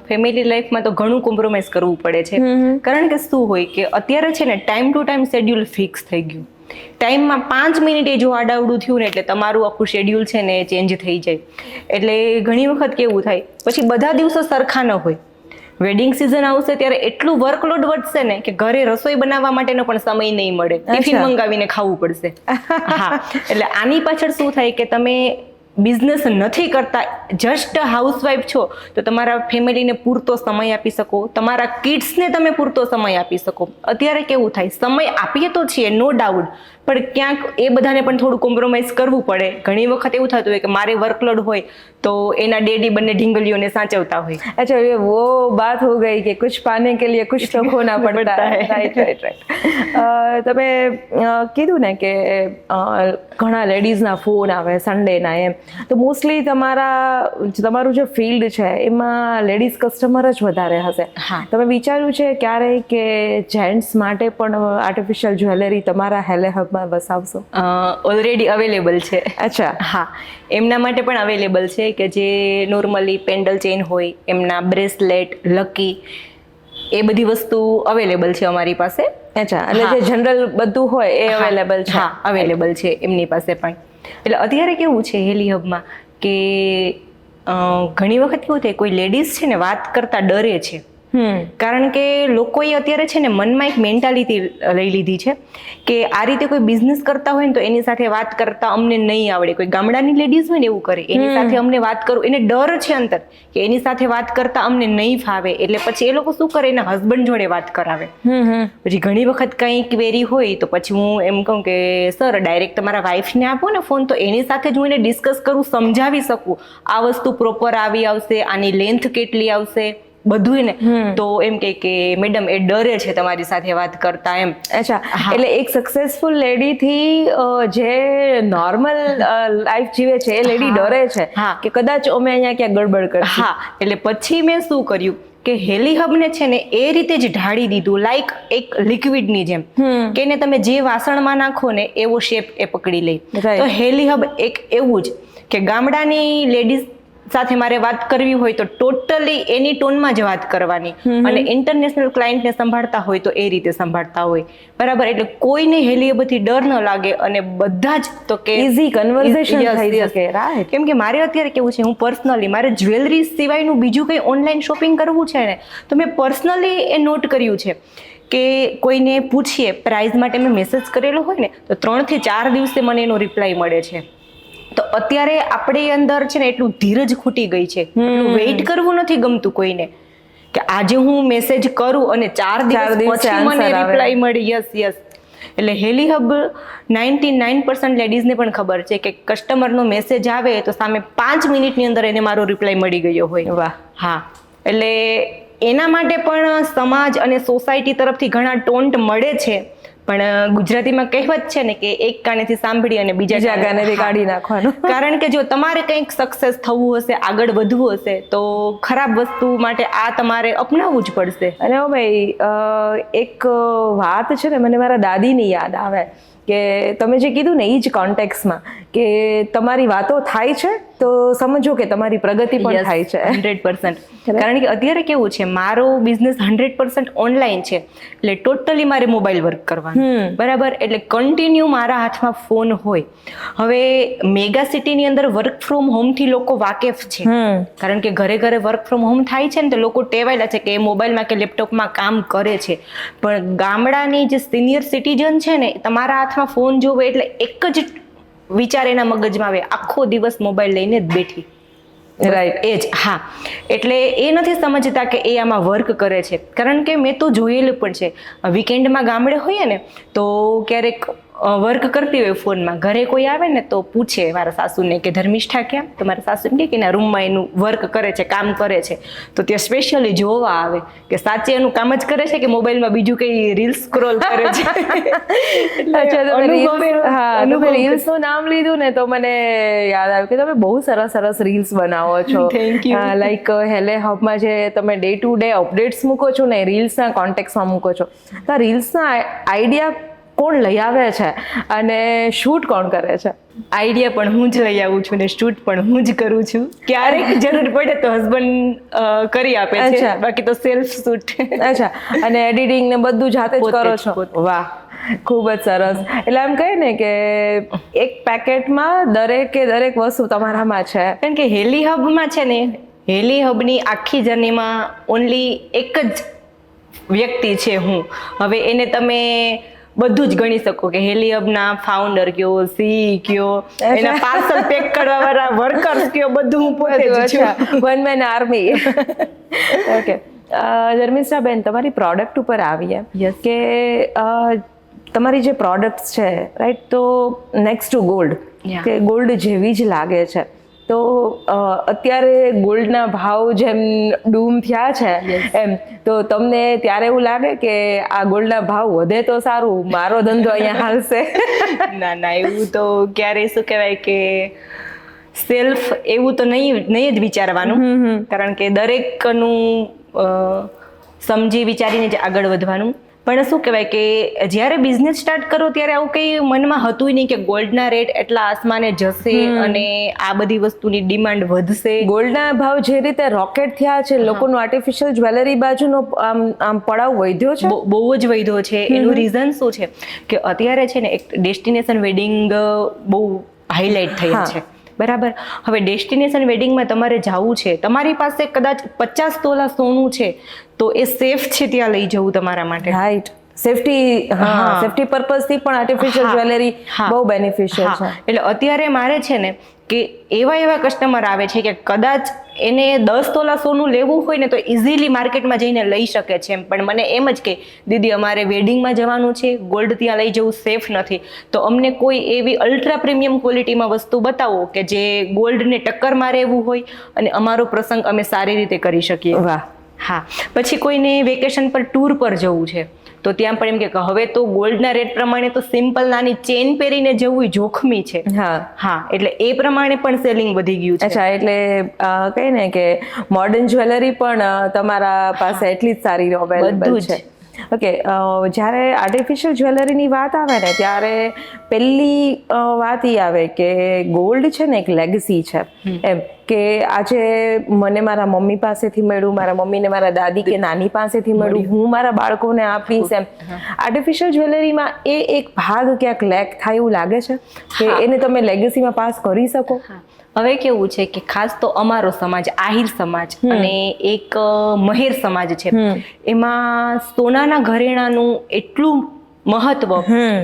ફેમિલી લાઈફમાં તો ઘણું કોમ્પ્રોમાઇઝ કરવું પડે છે, કારણ કે શું હોય કે અત્યારે છે ને time to time schedule fix થઈ ગયું. ટાઈમમાં 5 મિનિટે જો આડાવડું થયું ને એટલે તમારું આખું શેડ્યુલ છે ને ચેન્જ થઈ જાય. એટલે ઘણી વખત કેવું થાય, પછી બધા દિવસો સરખા ન હોય. વેડિંગ સિઝન આવશે ત્યારે એટલું વર્કલોડ વધશે ને કે ઘરે રસોઈ બનાવવા માટેનો પણ સમય નહીં મળે, ટિફિન મંગાવીને ખાવું પડશે. હા, એટલે આની પાછળ શું થાય કે તમે બિઝનેસ નથી કરતા, જસ્ટ હાઉસવાઈફ છો, તો તમારા ફેમિલીને પૂરતો સમય આપી શકો, તમારા કિડ્સને તમે પૂરતો સમય આપી શકો. અત્યારે કેવું થાય, સમય આપીએ તો છીએ નો ડાઉટ, પણ ક્યાંક એ બધાને પણ થોડું કોમ્પ્રોમાઇઝ કરવું પડે. ઘણી વખત એવું થતું હોય કે મારે વર્કલોડ હોય તો એના ડેડી બંને ઢીંગલીઓને સાચવતા હોય. अच्छा, ये वो बात हो गई कि कुछ पाने के लिए कुछ तो खोना પડતા है. રાઈટ. તમે કીધું ને કે ઘણા લેડીઝના ફોન આવે સન્ડેના એમ, તો મોસ્ટલી તમારું જે ફિલ્ડ છે એમાં લેડીઝ કસ્ટમર જ વધારે હશે. તમે વિચાર્યું છે ક્યારેય કે જેન્ટ્સ માટે પણ આર્ટિફિશિયલ જ્વેલરી તમારા હેલે હબમાં વસાવશો? ઓલરેડી અવેલેબલ છે. અચ્છા. હા, એમના માટે પણ અવેલેબલ છે કે જે નોર્મલી પેન્ડલ ચેઇન હોય, એમના બ્રેસલેટ, લકી, એ બધી વસ્તુ અવેલેબલ છે અમારી પાસે. અચ્છા, એટલે જે જનરલ બધું હોય એ અવેલેબલ છે? હા, અવેલેબલ છે એમની પાસે પણ. એટલે અત્યારે કેવું છે હેલી હબમાં કે ઘણી વખત કેવું થાય, કોઈ લેડીઝ છે ને વાત કરતા ડરે છે, કારણ કે લોકોએ અત્યારે છે ને મનમાં એક મેન્ટાલિટી લઈ લીધી છે કે આ રીતે કોઈ બિઝનેસ કરતા હોય ને તો એની સાથે વાત કરતા અમને નહીં આવડે. કોઈ ગામડાની લેડીઝ હોય ને એવું કરે, એની સાથે અમને વાત કરું, એને ડર છે અંતર કે એની સાથે વાત કરતા અમને નહીં ફાવે, એટલે પછી એ લોકો શું કરે, એના હસબન્ડ જોડે વાત કરાવે. પછી ઘણી વખત કંઈ ક્વેરી હોય તો પછી હું એમ કહું કે સર ડાયરેક્ટ તમારા વાઈફને આપો ને ફોન, તો એની સાથે જ હું એને ડિસ્કસ કરું, સમજાવી શકું આ વસ્તુ પ્રોપર આવી આવશે, આની લેન્થ કેટલી આવશે, બધું ને. તો એમ કે મેડમ એ ડરે છે તમારી સાથે વાત કરતા એમ. અચ્છા, એટલે એક સક્સેસફુલ લેડી થી જે નોર્મલ લાઈફ જીવે છે એ લેડી ડરે છે કે કદાચ અમે અહીંયા ક્યાં ગડબડ કરી. હા, એટલે પછી મેં શું કર્યું કે હેલી હબને છે ને એ રીતે જ ઢાળી દીધું, લાઈક એક લિક્વિડની જેમ, કે એને તમે જે વાસણમાં નાખો ને એવો શેપ એ પકડી લે. તો હેલી હબ એક એવું જ કે ગામડાની લેડીઝ સાથે મારે વાત કરવી હોય તો ટોટલી એની ટોનમાં જ વાત કરવાની, અને ઇન્ટરનેશનલ ક્લાયન્ટને સંભાળતા હોય તો એ રીતે સંભાળતા હોય, બરાબર. એટલે કોઈને હેલી હબથી ડર ન લાગે અને બધા જ તો કે ઈઝી કન્વર્સેશન થઈ શકે. રાઈટ. કેમ કે મારે અત્યારે કેવું છે, હું પર્સનલી મારે જ્વેલરી સિવાયનું બીજું કંઈ ઓનલાઈન શોપિંગ કરવું છે ને તો મેં પર્સનલી એ નોટ કર્યું છે કે કોઈને પૂછીએ પ્રાઇઝ માટે મેં મેસેજ કરેલો હોય ને તો 3 થી 4 દિવસે મને એનો રિપ્લાય મળે છે. તો અત્યારે આપણી અંદર છે ને એટલું ધીરજ ખૂટી ગઈ છે, એટલું વેઇટ કરવું નથી ગમતું કોઈને, કે આજે હું મેસેજ કરું અને 4 દિવસ પછી મને રિપ્લાય મળી. યસ. એટલે હેલી હબ 99% લેડીઝને પણ ખબર છે કે કસ્ટમરનો મેસેજ આવે તો સામે 5 મિનિટની અંદર એને મારો રિપ્લાય મળી ગયો હોય. વાહ. હા, એટલે એના માટે પણ સમાજ અને સોસાયટી તરફથી ઘણા ટોન્ટ મળે છે, પણ ગુજરાતીમાં કહેવત છે ને કે એક કાનેથી સાંભળી અને બીજા કાનેથી કાઢી નાખવાનું. કારણ કે જો તમારે કંઈક સક્સેસ થવું હશે, આગળ વધવું હશે, તો ખરાબ વસ્તુ માટે આ તમારે અપનાવવું જ પડશે. અને ઓ ભાઈ એક વાત છે ને, મને મારા દાદીની યાદ આવે કે તમે જે કીધું ને એ જ કોન્ટેક્સમાં કે તમારી વાતો થાય છે તો સમજો કે તમારી પ્રગતિ પણ થાય છે. 100%. કારણ કે અત્યારે કેવું છે, મારો બિઝનેસ 100% ઓનલાઈન છે, એટલે ટોટલી મારે મોબાઈલ વર્ક કરવાનું, બરાબર. એટલે કન્ટિન્યુ મારા હાથમાં ફોન હોય. હવે મેગા સિટીની અંદર વર્ક ફ્રોમ હોમથી લોકો વાકેફ છે, કારણ કે ઘરે ઘરે વર્ક ફ્રોમ હોમ થાય છે ને, તો લોકો ટેવાયેલા છે કે એ મોબાઈલમાં કે લેપટોપમાં કામ કરે છે. પણ ગામડાની જે સિનિયર સિટીઝન છે ને, તમારા હાથમાં ફોન જોવે એટલે એક જ વિચાર એના મગજમાં આવે, આખો દિવસ મોબાઈલ લઈને જ બેઠી. રાઈટ, એ જ. હા, એટલે એ નથી સમજતા કે એ આમાં વર્ક કરે છે. કારણ કે મેં તો જોયેલું પણ છે, વીકેન્ડમાં ગામડે હોઈએ ને તો ક્યારેક વર્ક કરતી હોય ફોનમાં, ઘરે કોઈ આવે ને તો પૂછે મારા સાસુને કે ધર્મિષ્ઠા ક્યાં? તો મારા સાસુ કે એના રૂમમાં એનું વર્ક કરે છે, કામ કરે છે. તો ત્યાં સ્પેશિયલી જોવા આવે કે સાચે એનું કામ જ કરે છે કે મોબાઈલમાં બીજું કઈ રીલ્સ સ્ક્રોલ કરે છે. તમે રીલ્સ નું નામ લીધું ને તો મને યાદ આવ્યું કે તમે બહુ સરસ સરસ રીલ્સ બનાવો છો. લાઈક હેલે હબમાં જે તમે ડે ટુ ડે અપડેટ્સ મૂકો છો ને, રીલ્સના કોન્ટેક્સમાં મૂકો છો. તો રીલ્સના આઈડિયા કોણ લઈ આવે છે અને શૂટ કોણ કરે છે? આઈડિયા પણ હું જ લઈ આવું છું ને શૂટ પણ હું જ કરું છું. ક્યારેક જરૂર પડે તો હસબન્ડ કરી આપે છે, બાકી તો સેલ્ફ શૂટ. અચ્છા, અને એડિટિંગ ને બધું જાતે જ કરો છો? વાહ, ખૂબ જ સરસ. એટલે એમ કહે ને કે એક પેકેટમાં દરેક વસ્તુ તમારામાં છે. કારણ કે હેલી હબમાં છે ને, હેલી હબની આખી જર્નીમાં ઓનલી એક જ વ્યક્તિ છે હું. હવે એને તમે બધું જ ગણી શકો કે હેલી હબના ફાઉન્ડર કયો, સી કયો, એના પાર્સલ પેક કરવા વાળા વર્કર્સ કયો, બધું હું પોતે જ છું. One man army. ઓકે, ધર્મિષ્ઠાબેન, તમારી પ્રોડક્ટ ઉપર આવીએ કે તમારી જે પ્રોડક્ટ્સ છે, રાઈટ, તો નેક્સ્ટ ટુ ગોલ્ડ, કે ગોલ્ડ જેવી જ લાગે છે. તો અત્યારે ગોલ્ડના ભાવ જેમ ડૂમ થયા છે એમ, તો તમને ત્યારે એવું લાગે કે આ ગોલ્ડના ભાવ વધે તો સારું, મારો ધંધો અહીંયા હાલશે? ના, એવું તો ક્યારેય શું કહેવાય કે સેલ્ફ એવું તો નહીં જ વિચારવાનું. કારણ કે દરેકનું સમજી વિચારીને જ આગળ વધવાનું. પણ શું કહેવાય કે જ્યારે બિઝનેસ સ્ટાર્ટ કરો ત્યારે આવું કંઈ મનમાં હતું નહીં કે ગોલ્ડના રેટ એટલા આસમાને જશે અને આ બધી વસ્તુની ડિમાન્ડ વધશે. ગોલ્ડના ભાવ જે રીતે રોકેટ થયા છે, લોકોનું આર્ટિફિશિયલ જ્વેલરી બાજુનો આમ પડાવ વધ્યો છે, બહુ જ વધ્યો છે. એનું રીઝન શું છે કે અત્યારે છે ને એક ડેસ્ટિનેશન વેડિંગ બહુ હાઇલાઇટ થયા છે, બરાબર. હવે ડેસ્ટિનેશન વેડિંગમાં તમારે જવું છે, તમારી પાસે કદાચ 50 તોલા સોનું છે, તો એ સેફ છે ત્યાં લઈ જવું તમારા માટે. રાઈટ, સેફટી પર્પઝથી પણ આર્ટિફિશિયલ જ્વેલરી બહુ બેનિફિશિયલ છે. એટલે અત્યારે મારે છે ને કે એવા કસ્ટમર આવે છે કે કદાચ એને 10 તોલા સોનું લેવું હોય ને તો ઇઝીલી માર્કેટમાં જઈને લઈ શકે છે, પણ મને એમ જ કે દીદી અમારે વેડિંગમાં જવાનું છે, ગોલ્ડ ત્યાં લઈ જવું સેફ નથી, તો અમને કોઈ એવી અલ્ટ્રા પ્રીમિયમ ક્વોલિટીમાં વસ્તુ બતાવો કે જે ગોલ્ડને ટક્કર મારે એવું હોય અને અમારો પ્રસંગ અમે સારી રીતે કરી શકીએ. વાહ. હા, પછી કોઈને વેકેશન પર ટૂર પર જવું છે તો ત્યાં પણ એમ કે હવે તો ગોલ્ડના રેટ પ્રમાણે તો સિમ્પલ નાની ચેન પહેરીને જવું જોખમી છે. હા, એટલે એ પ્રમાણે પણ સેલિંગ વધી ગયું છે. અચ્છા, એટલે કહે ને કે મોડર્ન જ્વેલરી પણ તમારા પાસે એટલી જ સારી અવેલેબલ છે. ઓકે, જ્યારે આર્ટિફિશિયલ જ્વેલરીની વાત આવે ને ત્યારે પહેલી વાત એ આવે કે ગોલ્ડ છે ને એક લેગસી છે, એમ કે આજે મને મારા મમ્મી પાસેથી મળ્યું, મારા મમ્મીને મારા દાદી કે નાની પાસેથી મળ્યું, હું મારા બાળકોને આપીશ એમ. આર્ટિફિશિયલ જ્વેલરીમાં એ એક ભાગ ક્યાંક લેક થાય એવું લાગે છે કે એને તમે લેગસીમાં પાસ કરી શકો? હવે કેવું છે કે ખાસ તો અમારો સમાજ, આહિર સમાજ અને એક મહેર સમાજ છે, એમાં સોનાના ઘરેણાનું એટલું મહત્વ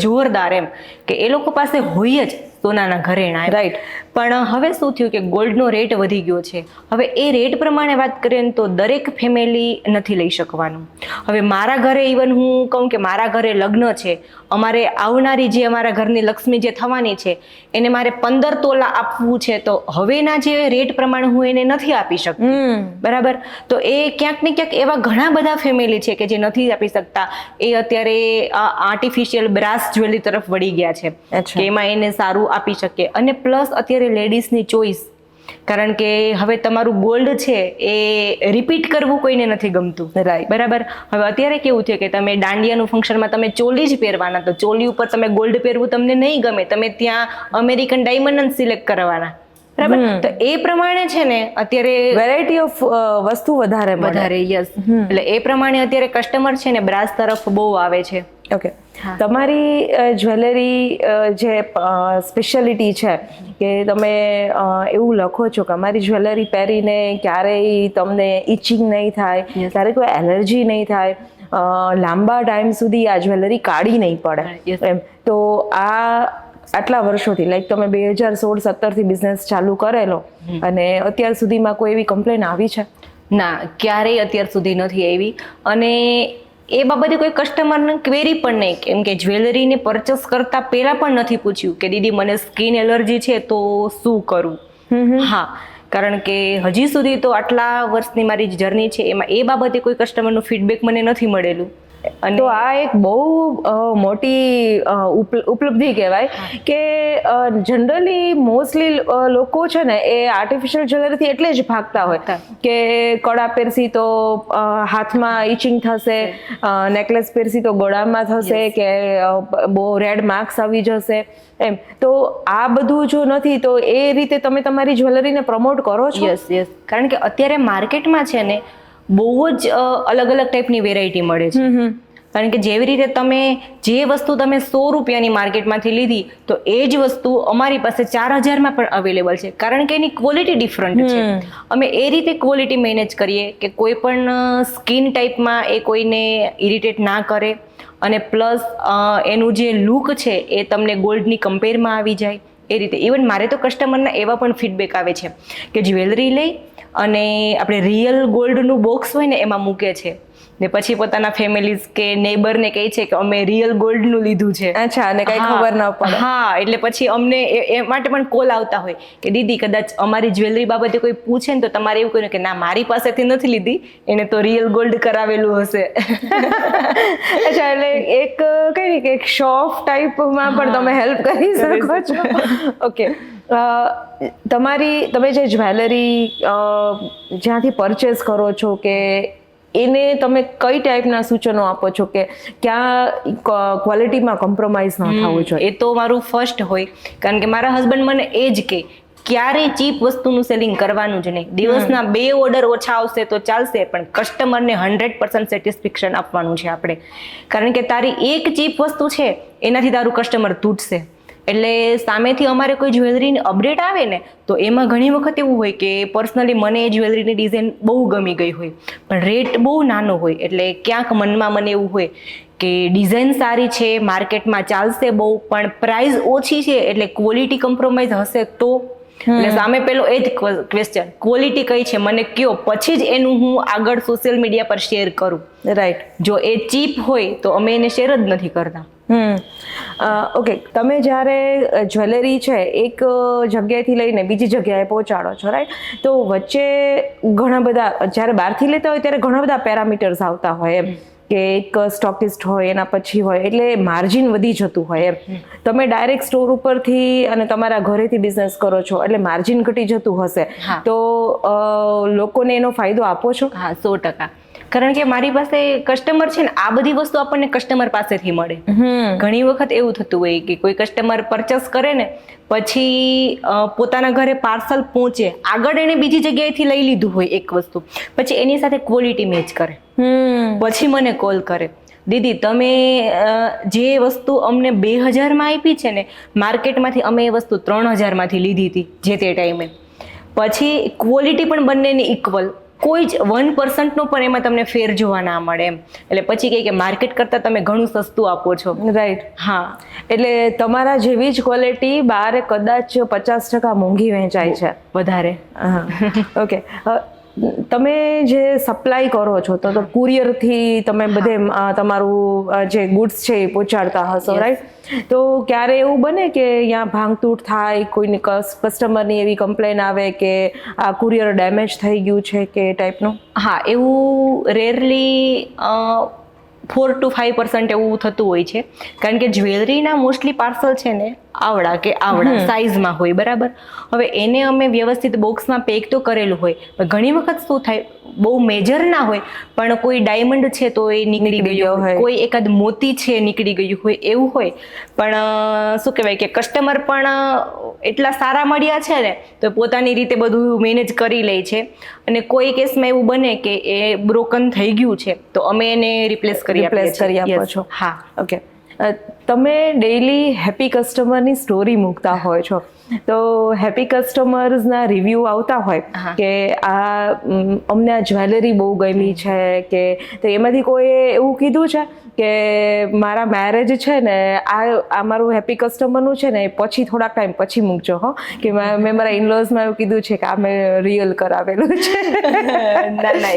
જોરદાર એમ કે એ લોકો પાસે હોય જ. સોનાના ઘરેણા. રાઈટ. પણ હવે શું થયું કે ગોલ્ડનો રેટ વધી ગયો છે. હવે એ રેટ પ્રમાણે વાત કરીએ ને તો દરેક ફેમિલી નથી લઈ શકવાનું. હવે મારા ઘરે ઇવન હું કહું કે મારા ઘરે લગ્ન છે, અમારે આવનારી જે અમારા ઘરની લક્ષ્મી જે થવાની છે એને મારે 15 તોલા આપવું છે, તો હવેના જે રેટ પ્રમાણે હું એને નથી આપી શકતી. બરાબર. તો એ ક્યાંક ને ક્યાંક એવા ઘણા બધા ફેમિલી છે કે જે નથી આપી શકતા. એ અત્યારે આર્ટિફિશિયલ બ્રાસ જ્વેલરી તરફ વળી ગયા છે કે એમાં એને સારું આપી શકે. અને પ્લસ અત્યારે લેડીઝની ચોઈસ, કારણ કે હવે તમારું ગોલ્ડ છે એ રિપીટ કરવું કોઈને નથી ગમતું. રાઈટ. બરાબર. હવે અત્યારે કેવું છે કે તમે દાંડિયાનું ફંક્શનમાં તમે ચોલી જ પહેરવાના, તો ચોલી ઉપર તમે ગોલ્ડ પહેરવું તમને નહીં ગમે, તમે ત્યાં અમેરિકન ડાયમંડ જ સિલેક્ટ કરવાના. બરાબર. તો એ પ્રમાણે છે ને અત્યારે વેરાયટી ઓફ વસ્તુ વધારે. યસ. એટલે એ પ્રમાણે અત્યારે કસ્ટમર છે ને બ્રાસ તરફ બહુ આવે છે. ઓકે. તમારી જ્વેલરી જે સ્પેશિયાલિટી છે કે તમે એવું લખો છો કે અમારી જ્વેલરી પહેરીને ક્યારેય તમને ઇચિંગ નહીં થાય, ક્યારેય કોઈ એલર્જી નહીં થાય, લાંબા ટાઈમ સુધી આ જ્વેલરી કાળી નહીં પડે એમ. તો આટલા વર્ષોથી લાઈક તમે 2016-17 થી બિઝનેસ ચાલુ કરેલો અને અત્યાર સુધીમાં કોઈ એવી કમ્પ્લેન આવી છે? ના, ક્યારેય અત્યાર સુધી નથી આવી. અને એ બાબતે કોઈ કસ્ટમરને ક્વેરી પણ નહીં, કેમ કે જ્વેલરીને પરચેસ કરતા પહેલા પણ નથી પૂછ્યું કે દીદી મને સ્કિન એલર્જી છે તો શું કરું. હા, કારણ કે હજી સુધી તો આટલા વર્ષની મારી જર્ની છે એમાં એ બાબતે કોઈ કસ્ટમરનું ફીડબેક મને નથી મળેલું. તો આ એક બહુ મોટી ઉપલબ્ધિ કહેવાય કે જનરલી મોસ્ટલી લોકો છે ને એ આર્ટિફિશિયલ જ્વેલરીથી એટલે જ ભાગતા હોય કે કડા પહેરસી તો હાથમાં ઇચિંગ થશે, નેકલેસ પહેરસી તો ગળામાં થશે કે બહુ રેડ માર્ક્સ આવી જશે એમ. તો આ બધું જો નથી તો એ રીતે તમે તમારી જ્વેલરીને પ્રમોટ કરો છો? યસ. કારણ કે અત્યારે માર્કેટમાં છે ને બહુ જ અલગ અલગ ટાઈપની વેરાયટી મળે છે. કારણ કે જેવી રીતે તમે જે વસ્તુ તમે 100 રૂપિયાની માર્કેટમાંથી લીધી તો એ જ વસ્તુ અમારી પાસે 4000માં પણ અવેલેબલ છે, કારણ કે એની ક્વોલિટી ડિફરન્ટ છે. અમે એ રીતે ક્વોલિટી મેનેજ કરીએ કે કોઈ પણ સ્કિન ટાઈપમાં એ કોઈને ઇરિટેટ ના કરે, અને પ્લસ એનું જે લુક છે એ તમને ગોલ્ડની કમ્પેરમાં આવી જાય એ રીતે. ઇવન મારે તો કસ્ટમરના એવા પણ ફીડબેક આવે છે કે જ્વેલરી લઈ અને આપણે રિયલ ગોલ્ડનું બોક્સ હોય ને એમાં મૂકે છે ને પછી પોતાના ફેમિલીઝ કે નેબરને કહે છે કે અમે રિયલ ગોલ્ડનું લીધું છે. અચ્છા. અને કઈ ખબર ન પડે. હા, એટલે પછી અમને એ માટે પણ કોલ આવતા હોય કે દીદી કદાચ અમારી જ્વેલરી બાબતે કોઈ પૂછે ને તો તમારે એવું કહ્યું કે ના, મારી પાસેથી નથી લીધી, એને તો રિયલ ગોલ્ડ કરાવેલું હશે. અચ્છા. એટલે એક કઈ કે એક શો ઓફ ટાઈપમાં પણ તમે હેલ્પ કરી શકો છો. ઓકે. તમે જે જ્વેલરી જ્યાંથી પરચેસ કરો છો કે એને તમે કઈ ટાઈપના સૂચનો આપો છો કે ક્યાં ક્વોલિટીમાં કોમ્પ્રોમાઇઝ ન થવું જોઈએ? એ તો મારું ફર્સ્ટ હોય, કારણ કે મારા હસબન્ડ મને એ જ કહે ક્યારેય ચીપ વસ્તુનું સેલિંગ કરવાનું જ નહીં. દિવસના 2 ઓર્ડર ઓછા આવશે તો ચાલશે, પણ કસ્ટમરને 100% સેટિસ્ફેક્શન આપવાનું છે આપણે. કારણ કે તારી એક ચીપ વસ્તુ છે એનાથી તારું કસ્ટમર તૂટશે. એટલે સામેથી અમારે કોઈ જ્વેલરીની અપડેટ આવે ને તો એમાં ઘણી વખત એવું હોય કે પર્સનલી મને એ જ્વેલરીની ડિઝાઇન બહુ ગમી ગઈ હોય પણ રેટ બહુ નાનો હોય, એટલે ક્યાંક મનમાં મને એવું હોય કે ડિઝાઇન સારી છે, માર્કેટમાં ચાલશે બહુ, પણ પ્રાઇસ ઓછી છે એટલે ક્વોલિટી કોમ્પ્રોમાઇઝ હશે તો. એટલે સામે પેલો એ જ ક્વેશ્ચન, ક્વોલિટી કઈ છે મને કયો, પછી જ એનું હું આગળ સોશિયલ મીડિયા પર શેર કરું. રાઈટ. જો એ ચીપ હોય તો અમે એને શેર જ નથી કરતા. ઓકે. તમે જ્યારે જ્વેલરી છે એક જગ્યાએથી લઈને બીજી જગ્યાએ પહોંચાડો છો, રાઈટ, તો વચ્ચે ઘણા બધા જ્યારે બહારથી લેતા હોય ત્યારે ઘણા બધા પેરામીટર્સ આવતા હોય એમ કે એક સ્ટોકિસ્ટ હોય, એના પછી હોય, એટલે માર્જિન વધી જતું હોય એમ. તમે ડાયરેક્ટ સ્ટોર ઉપરથી અને તમારા ઘરેથી બિઝનેસ કરો છો એટલે માર્જિન ઘટી જતું હશે, તો લોકોને એનો ફાયદો આપો છો? હા, 100%. કારણ કે મારી પાસે કસ્ટમર છે ને, આ બધી વસ્તુ આપણને કસ્ટમર પાસેથી મળે. ઘણી વખત એવું થતું હોય કે કોઈ કસ્ટમર પરચેસ કરે ને પછી પોતાના ઘરે પાર્સલ પહોંચે, આગળ એને બીજી જગ્યાએથી લઈ લીધું હોય એક વસ્તુ, પછી એની સાથે ક્વોલિટી મેચ કરે, પછી મને કોલ કરે, દીદી તમે જે વસ્તુ અમને 2000માં આપી છે ને, માર્કેટમાંથી અમે એ વસ્તુ 3000માંથી લીધી હતી જે તે ટાઈમે. પછી ક્વોલિટી પણ બંનેની ઇક્વલ, કોઈ જ 1% પણ એમાં તમને ફેર જોવા ના મળે એમ. એટલે પછી કહે કે માર્કેટ કરતાં તમે ઘણું સસ્તું આપો છો. રાઈટ. હા, એટલે તમારા જેવી જ ક્વોલિટી બહાર કદાચ 50% મોંઘી વેચાય છે. વધારે. ઓકે. તમે જે સપ્લાય કરો છો તો કુરિયરથી તમે બધે તમારું જે ગુડ્સ છે એ પહોંચાડતા હશો, રાઈટ? તો ક્યારે એવું બને કે અહીંયા ભાંગતૂટ થાય, કોઈની કસ્ટમરની એવી કમ્પ્લેન આવે કે આ કુરિયર ડેમેજ થઈ ગયું છે કે એ ટાઈપનું? હા, એવું રેરલી 4 to 5% એવું થતું હોય છે. કારણ કે જ્વેલરીના મોસ્ટલી પાર્સલ છે ને આવડા સાઇઝમાં હોય, બરાબર. હવે એને અમે વ્યવસ્થિત બોક્સમાં પેક તો કરેલું હોય, પણ ઘણી વખત શું થાય, બહુ મેજર ના હોય પણ કોઈ ડાયમંડ છે તો એ નીકળી ગયો હોય, કોઈ એકાદ મોતી છે નીકળી ગયું હોય, એવું હોય. પણ શું કહેવાય કે કસ્ટમર પણ એટલા સારા મળ્યા છે ને તો પોતાની રીતે બધું મેનેજ કરી લે છે. અને કોઈ કેસમાં એવું બને કે એ બ્રોકન થઈ ગયું છે તો અમે એને રિપ્લેસ કરી આપો છો. હા. ઓકે. તમે ડેઈલી હેપી કસ્ટમરની સ્ટોરી મૂકતા હોય છો, તો હેપી કસ્ટમર્સના રિવ્યૂ આવતા હોય કે અમને આ જ્વેલરી બહુ ગમી છે, કે તો એમાંથી કોઈએ એવું કીધું છે કે મારા મેરેજ છે ને આ મારું હેપી કસ્ટમરનું છે ને પછી થોડાક ટાઈમ પછી મૂકજો હો, કે મેં મારા ઇનલોઝમાં એવું કીધું છે કે આ મેં રિયલ કરાવેલું છે? ના,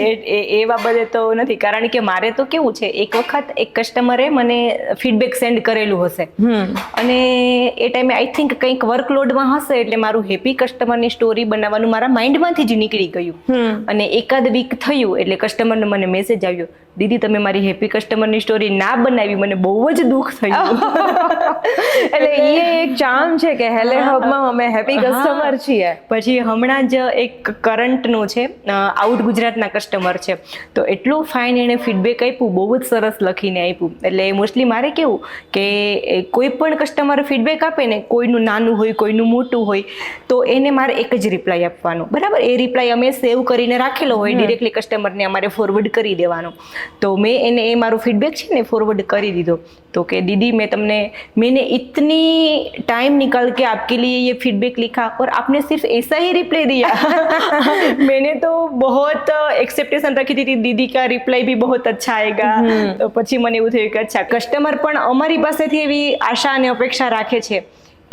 એ બાબતે તો નથી. કારણ કે મારે તો કેવું છે, એક વખત એક કસ્ટમરે મને ફીડબેક સેન્ડ કરેલું હશે અને એ ટાઈમે આઈ થિંક કંઈક વર્કલોડમાં હશે, એટલે મારું હેપી કસ્ટમરની સ્ટોરી બનાવવાનું મારા માઇન્ડમાંથી જ નીકળી ગયું. અને એકાદ વીક થયું એટલે કસ્ટમરનો મને મેસેજ આવ્યો, દીદી તમે મારી હેપી કસ્ટમરની સ્ટોરી ના બનાવી, મને બહુ જ દુઃખ થયું. એટલે એ એક ચાર્મ છે કે હેલે હબમાં અમે હેપી કસ્ટમર છીએ. પછી હમણાં જ એક કરંટનું છે, આઉટ ગુજરાતના કસ્ટમર છે, તો એટલું ફાઇન એણે ફીડબેક આપ્યું, બહુ જ સરસ લખીને આપ્યું. એટલે મોસ્ટલી મારે કેવું કે કોઈ પણ કસ્ટમર ફીડબેક આપે ને, કોઈનું નાનું હોય કોઈનું મોટું હોય, તો એને મારે એક જ રિપ્લાય આપવાનો, બરાબર. એ રિપ્લાય અમે સેવ કરીને રાખેલો હોય, ડિરેક્ટલી કસ્ટમરને અમારે ફોરવર્ડ કરી દેવાનો. तो मैं એને એ મારો ફીડબેક છે ને ફોરવર્ડ કરી દીધો. तो कि दीदी मैंने इतनी टाइम निकाल के आपके लिए ये फीडबैक लिखा और आपने सिर्फ ऐसा ही रिप्लाई दिया. मैंने तो बहुत एक्सेप्टेशन रखी थी दीदी का रिप्लाई भी बहुत अच्छा आएगा. तो પછી મને એવું થયું કે અચ્છા કસ્ટમર પણ અમારી પાસેથી એવી આશા અને અપેક્ષા રાખે છે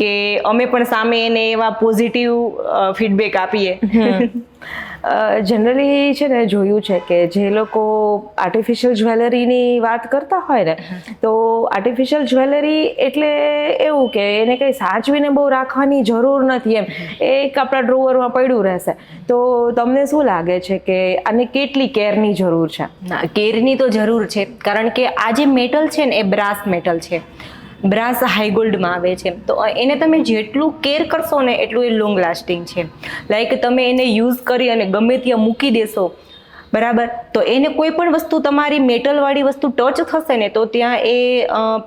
કે અમે પણ સામે એને એવા પોઝિટિવ ફીડબેક આપીએ. જનરલી છે ને જોયું છે કે જે લોકો આર્ટિફિશિયલ જ્વેલરીની વાત કરતા હોય ને, તો આર્ટિફિશિયલ જ્વેલરી એટલે એવું કે એને કંઈ સાચવીને બહુ રાખવાની જરૂર નથી એમ, એક આપણા ડ્રોવરમાં પડ્યું રહેશે. તો તમને શું લાગે છે કે આને કેટલી કેરની જરૂર છે? ના, કેરની તો જરૂર છે, કારણ કે આ જે મેટલ છે ને એ બ્રાસ મેટલ છે. બ્રાસ હાઈ ગોલ્ડમાં આવે છે, તો એને તમે જેટલું કેર કરશો ને એટલું એ લોંગ લાસ્ટિંગ છે. લાઈક તમે એને યુઝ કરી અને ગમે ત્યાં મૂકી દેશો, બરાબર, તો એને કોઈ પણ વસ્તુ તમારી મેટલવાળી વસ્તુ ટચ થશે ને તો ત્યાં એ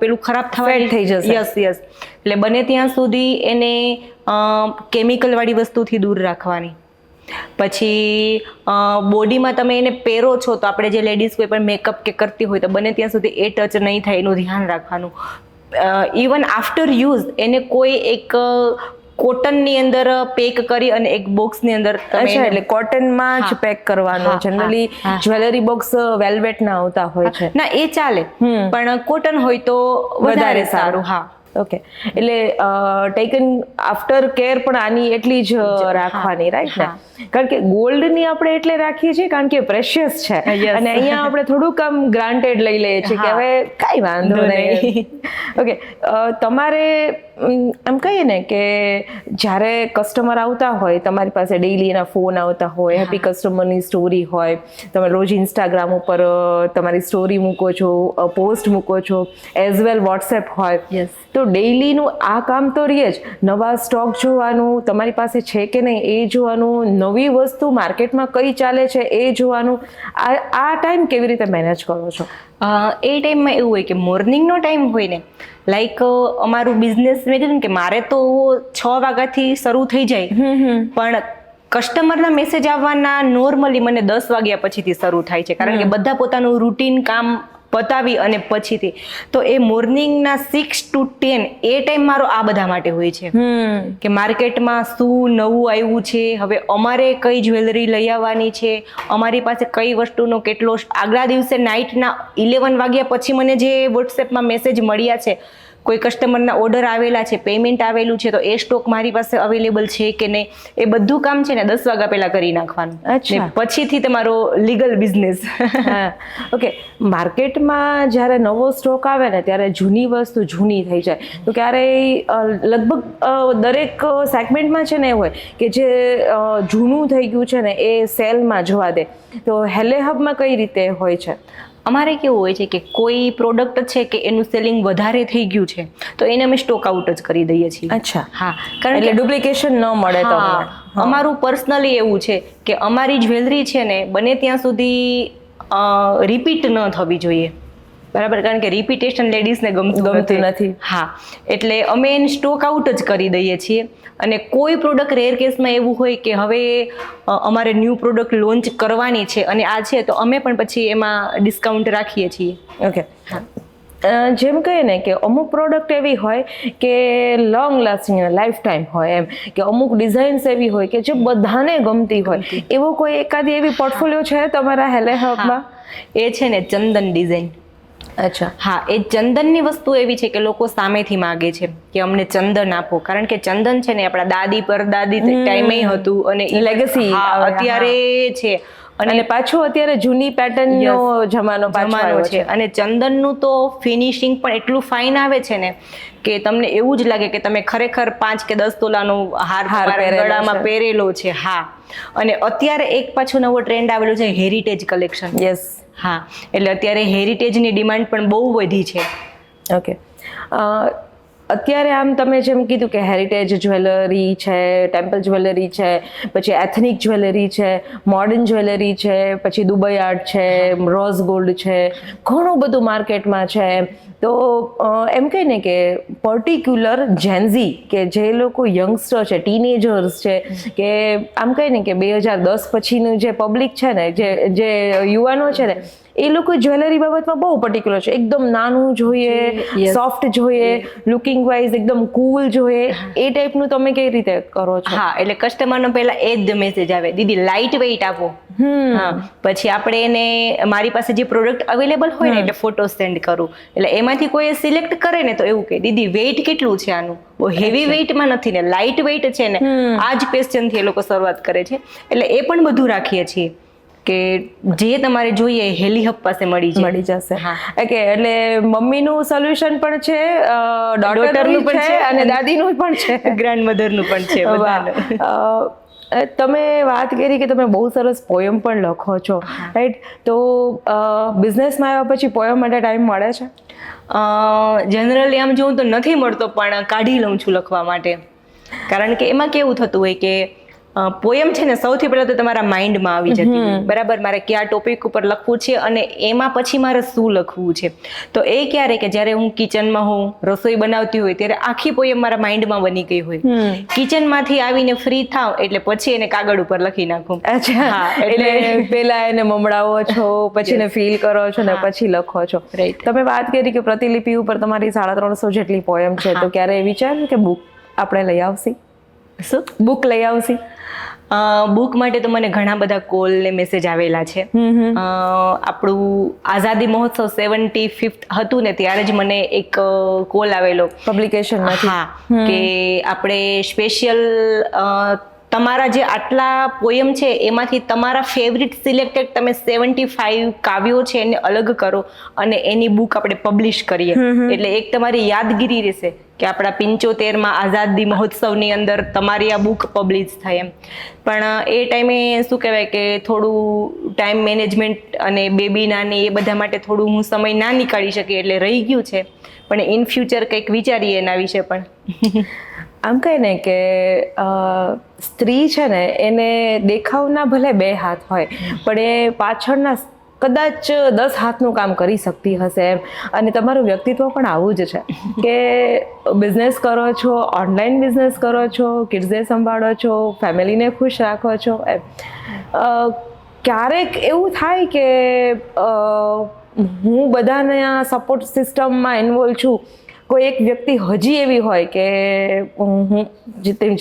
પેલું ખરાબ થવાની થઈ જશે. યસ. એટલે બને ત્યાં સુધી એને કેમિકલવાળી વસ્તુથી દૂર રાખવાની. પછી બોડીમાં તમે એને પહેરો છો તો આપણે જે લેડીઝ કોઈ પણ મેકઅપ કે કરતી હોય તો બને ત્યાં સુધી એ ટચ નહીં થાય એનું ધ્યાન રાખવાનું. ઇવન આફ્ટર યુઝ એને કોઈ એક કોટનની અંદર પેક કરી અને એક બોક્સની અંદર એટલે કોટનમાં જ પેક કરવાનું. જનરલી જ્વેલરી બોક્સ વેલ્વેટ ના આવતા હોય છે. ના, એ ચાલે, પણ કોટન હોય તો વધારે સારું. હા. ઓકે. એટલે ટેકન આફ્ટર કેર પણ આની એટલી જ રાખવાની, રાઈટ ને? કારણ કે ગોલ્ડની આપણે એટલે રાખીએ છીએ કારણ કે પ્રેશિયસ છે, અને અહીંયા આપણે થોડુંક આમ ગ્રાન્ટેડ લઈ લઈએ છીએ કે હવે કાંઈ વાંધો નહીં. ઓકે. તમારે એમ કહીએ ને કે જ્યારે કસ્ટમર આવતા હોય તમારી પાસે, ડેઈલી એના ફોન આવતા હોય, હેપી કસ્ટમરની સ્ટોરી હોય, તમે રોજ ઇન્સ્ટાગ્રામ ઉપર તમારી સ્ટોરી મૂકો છો, પોસ્ટ મૂકો છો, એઝ વેલ વોટ્સએપ હોય, તો ડેઈલીનું આ કામ તો રહે જ. નવા સ્ટોક જોવાનું, તમારી પાસે છે કે નહીં એ જોવાનું, નવી વસ્તુ માર્કેટમાં કઈ ચાલે છે એ જોવાનું. આ ટાઈમ કેવી રીતે મેનેજ કરો છો? એ ટાઈમમાં એવું હોય કે મોર્નિંગનો ટાઈમ હોય ને, લાઈક અમારું બિઝનેસ મેં કીધું કે મારે તો 6 વાગ્યાથી શરૂ થઈ જાય, પણ કસ્ટમરના મેસેજ આવવાના નોર્મલી મને 10 વાગ્યા પછીથી શરૂ થાય છે, કારણ કે બધા પોતાનું રૂટીન કામ પતાવી અને પછીથી, તો એ મોર્નિંગના 6 to 10 એ ટાઈમ મારો આ બધા માટે હોય છે કે માર્કેટમાં શું નવું આવ્યું છે, હવે અમારે કઈ જ્વેલરી લઈ આવવાની છે, અમારી પાસે કઈ વસ્તુનો કેટલો, આગલા દિવસે નાઇટના 11 વાગ્યા પછી મને જે વોટ્સએપમાં મેસેજ મળ્યા છે, કોઈ કસ્ટમરના ઓર્ડર આવેલા છે, પેમેન્ટ આવેલું છે, તો એ સ્ટોક મારી પાસે અવેલેબલ છે કે નહીં, એ બધું કામ છે ને 10 વાગ્યા પહેલા કરી નાખવાનું. અચ્છા. પછીથી તમારો લીગલ બિઝનેસ. ઓકે, માર્કેટમાં જ્યારે નવો સ્ટોક આવે ને ત્યારે જૂની વસ્તુ જૂની થઈ જાય, તો ક્યારેય લગભગ દરેક સેગમેન્ટમાં છે ને એવું હોય કે જે જૂનું થઈ ગયું છે ને એ સેલમાં જવા દે, તો હેલે હબમાં કઈ રીતે હોય છે? અમારે કેવું હોય છે કે કોઈ પ્રોડક્ટ છે કે એનું સેલિંગ વધારે થઈ ગયું છે તો એને અમે સ્ટોક આઉટ જ કરી દઈએ છીએ. અચ્છા. હા, કારણ એટલે કે ડુપ્લિકેશન ન મળે તમને. અમારું પર્સનલી એવું છે કે અમારી જ્વેલરી છે ને બને ત્યાં સુધી રિપીટ ન થવી જોઈએ, બરાબર, કારણ કે રિપીટેશન લેડીઝને ગમતું નથી. હા, એટલે અમે એને સ્ટોક આઉટ જ કરી દઈએ છીએ. અને કોઈ પ્રોડક્ટ રેર કેસમાં એવું હોય કે હવે અમારે ન્યૂ પ્રોડક્ટ લોન્ચ કરવાની છે અને આ છે, તો અમે પણ પછી એમાં ડિસ્કાઉન્ટ રાખીએ છીએ. ઓકે. જેમ કહીએ ને કે અમુક પ્રોડક્ટ એવી હોય કે લોંગ લાસ્ટિંગ લાઈફ ટાઈમ હોય, એમ કે અમુક ડિઝાઇન્સ એવી હોય કે જે બધાને ગમતી હોય, એવો કોઈ એકાદી એવી પોર્ટફોલિયો છે તમારા હેલે હબમાં? એ છે ને ચંદન ડિઝાઇન. અચ્છા. હા, એ ચંદનની વસ્તુ એવી છે કે લોકો સામેથી માગે છે કે અમને ચંદન આપો, કારણ કે ચંદન છે ને આપણા દાદી પરદાદી ટાઈમે હતું અને લેગસી અત્યારે છે, અને પાછું અત્યારે જૂની પેટર્નનો જમાનો છે. અને ચંદનનું તો ફિનિશિંગ પણ એટલું ફાઇન આવે છે ને કે તમને એવું જ લાગે કે તમે ખરેખર 5 કે 10 તોલાનો હાર ગળામાં પહેરેલો છે. હા, અને અત્યારે એક પાછો નવો ટ્રેન્ડ આવેલો છે, હેરિટેજ કલેક્શન. યસ. હા, એટલે અત્યારે હેરિટેજની ડિમાન્ડ પણ બહુ વધી છે. ઓકે. અત્યારે આમ તમે જેમ કીધું કે હેરિટેજ જ્વેલરી છે, ટેમ્પલ જ્વેલરી છે, પછી એથનિક જ્વેલરી છે, મોડર્ન જ્વેલરી છે, પછી દુબઈ આર્ટ છે, રોઝ ગોલ્ડ છે, ઘણું બધું માર્કેટમાં છે. તો એમ કહે ને કે પર્ટિક્યુલર જેન્ઝી કે જે લોકો યંગસ્ટર છે, ટીનેજર્સ છે, કે આમ કહે ને કે 2010 પછીનું જે પબ્લિક છે ને, જે યુવાનો છે ને, એ લોકો જ્વેલરી બાબતમાં બહુ પર્ટિક્યુલર છે. એકદમ નાનું જોઈએ, સોફ્ટ જોઈએ, લુકિંગ વાઇઝ એકદમ કુલ જોઈએ, એ ટાઈપનું તમે કઈ રીતે કરો છો? હા, એટલે કસ્ટમરનો પહેલા એ જ મેસેજ આવે, દીદી લાઇટ વેઇટ આપો. હા, પછી આપણે એને મારી પાસે જે પ્રોડક્ટ અવેલેબલ હોય ને એટલે ફોટો સેન્ડ કરું, એટલે એમાંથી કોઈ સિલેક્ટ કરે ને તો એવું કે દીદી વેઇટ કેટલું છે આનું, બહુ હેવી વેઇટમાં નથી ને, લાઇટ વેઇટ છે ને, આ જ ક્વેશ્ચનથી એ લોકો શરૂઆત કરે છે. એટલે એ પણ બધું રાખીએ છીએ કે જે તમારે જોઈએ હેલી હબ પાસે મળી જશે. ઓકે, એટલે મમ્મીનું સોલ્યુશન પણ છે, ડોટરનું પણ છે, અને દાદીનું પણ છે, ગ્રાન્ડમધરનું પણ છે બધાનું. તમે વાત કરી કે તમે બહુ સરસ પોયમ પણ લખો છો, રાઈટ? તો બિઝનેસમાં આવ્યા પછી પોયમ માટે ટાઈમ મળે છે? જનરલી આમ જોઉં તો નથી મળતો, પણ કાઢી લઉં છું લખવા માટે, કારણ કે એમાં કેવું થતું હોય કે પોયમ છે ને સૌથી પહેલા તો તમારા માઇન્ડમાં આવી જતી હોય, બરાબર, મારે કયા ટોપિક ઉપર લખવું છે અને એમાં પછી મારે શું લખવું છે. તો એ ક્યારે કે જ્યારે હું કિચનમાં હોઉં, રસોઈ બનાવતી હોય, ત્યારે આખી પોયમ મારા માઇન્ડમાં બની ગઈ હોય. કિચનમાંથી આવીને ફ્રી થાવ એટલે પછી એને કાગળ ઉપર લખી નાખું. અચ્છા. એટલે પેલા એને મમડાવો છો, પછી એને ફીલ કરો છો ને પછી લખો છો. તમે વાત કરી કે પ્રતિલિપિ ઉપર તમારી 350 જેટલી પોયમ છે, તો ક્યારે વિચાર્યું કે બુક આપણે લઈ આવશી? શું બુક લઈ આવશી? બુક માટે તો મને ઘણા બધા કોલ ને મેસેજ આવેલા છે. આપણું આઝાદી મહોત્સવ 75th હતું ને ત્યારે જ મને એક કોલ આવેલો પબ્લિકેશનમાંથી. હા, કે આપણે સ્પેશિયલ તમારા જે આટલા પોયમ છે એમાંથી તમારા ફેવરિટ સિલેક્ટેડ તમે 75 કાવ્યો છે એને અલગ કરો અને એની બુક આપણે પબ્લિશ કરીએ. એટલે એક તમારી યાદગીરી રહેશે કે આપણા 75માં આઝાદી મહોત્સવની અંદર તમારી આ બુક પબ્લિશ થાય એમ. પણ એ ટાઈમે શું કહેવાય કે થોડું ટાઈમ મેનેજમેન્ટ અને બેબી નાની એ બધા માટે થોડું હું સમય ના નીકાળી શકી એટલે રહી ગયું છે. પણ ઇન ફ્યુચર કંઈક વિચારીએ એના વિશે પણ. આમ કહે ને કે સ્ત્રી છે ને એને દેખાવના ભલે 2 હાથ હોય, પણ એ પાછળના કદાચ 10 હાથનું કામ કરી શકતી હશે એમ. અને તમારું વ્યક્તિત્વ પણ આવું જ છે કે બિઝનેસ કરો છો, ઓનલાઈન બિઝનેસ કરો છો, કિડ્સને સંભાળો છો, ફેમિલીને ખુશ રાખો છો એમ. ક્યારેક એવું થાય કે હું બધાને આ સપોર્ટ સિસ્ટમમાં ઇન્વોલ્વ છું, કોઈ એક વ્યક્તિ હજી એવી હોય કે હું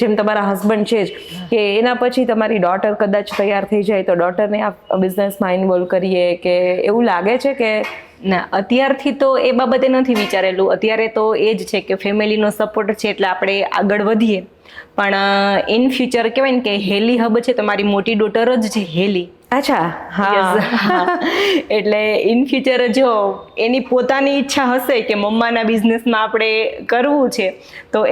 જેમ તમારા હસબન્ડ છે જ, કે એના પછી તમારી ડોટર કદાચ તૈયાર થઈ જાય તો ડોટરને આ બિઝનેસમાં ઇન્વોલ્વ કરીએ, કે એવું લાગે છે કે ના, અત્યારથી તો એ બાબતે નથી વિચારેલું. અત્યારે તો એ જ છે કે ફેમિલીનો સપોર્ટ છે એટલે આપણે આગળ વધીએ. પણ ઇન ફ્યુચર કહેવાય ને કે હેલી હબ છે, તમારી મોટી ડોટર જ છે હેલી. અચ્છા, હા. એટલે ઇન ફ્યુચર જો એની પોતાની ઈચ્છા હશે કે મમ્માના બિઝનેસમાં આપણે કરવું છે તો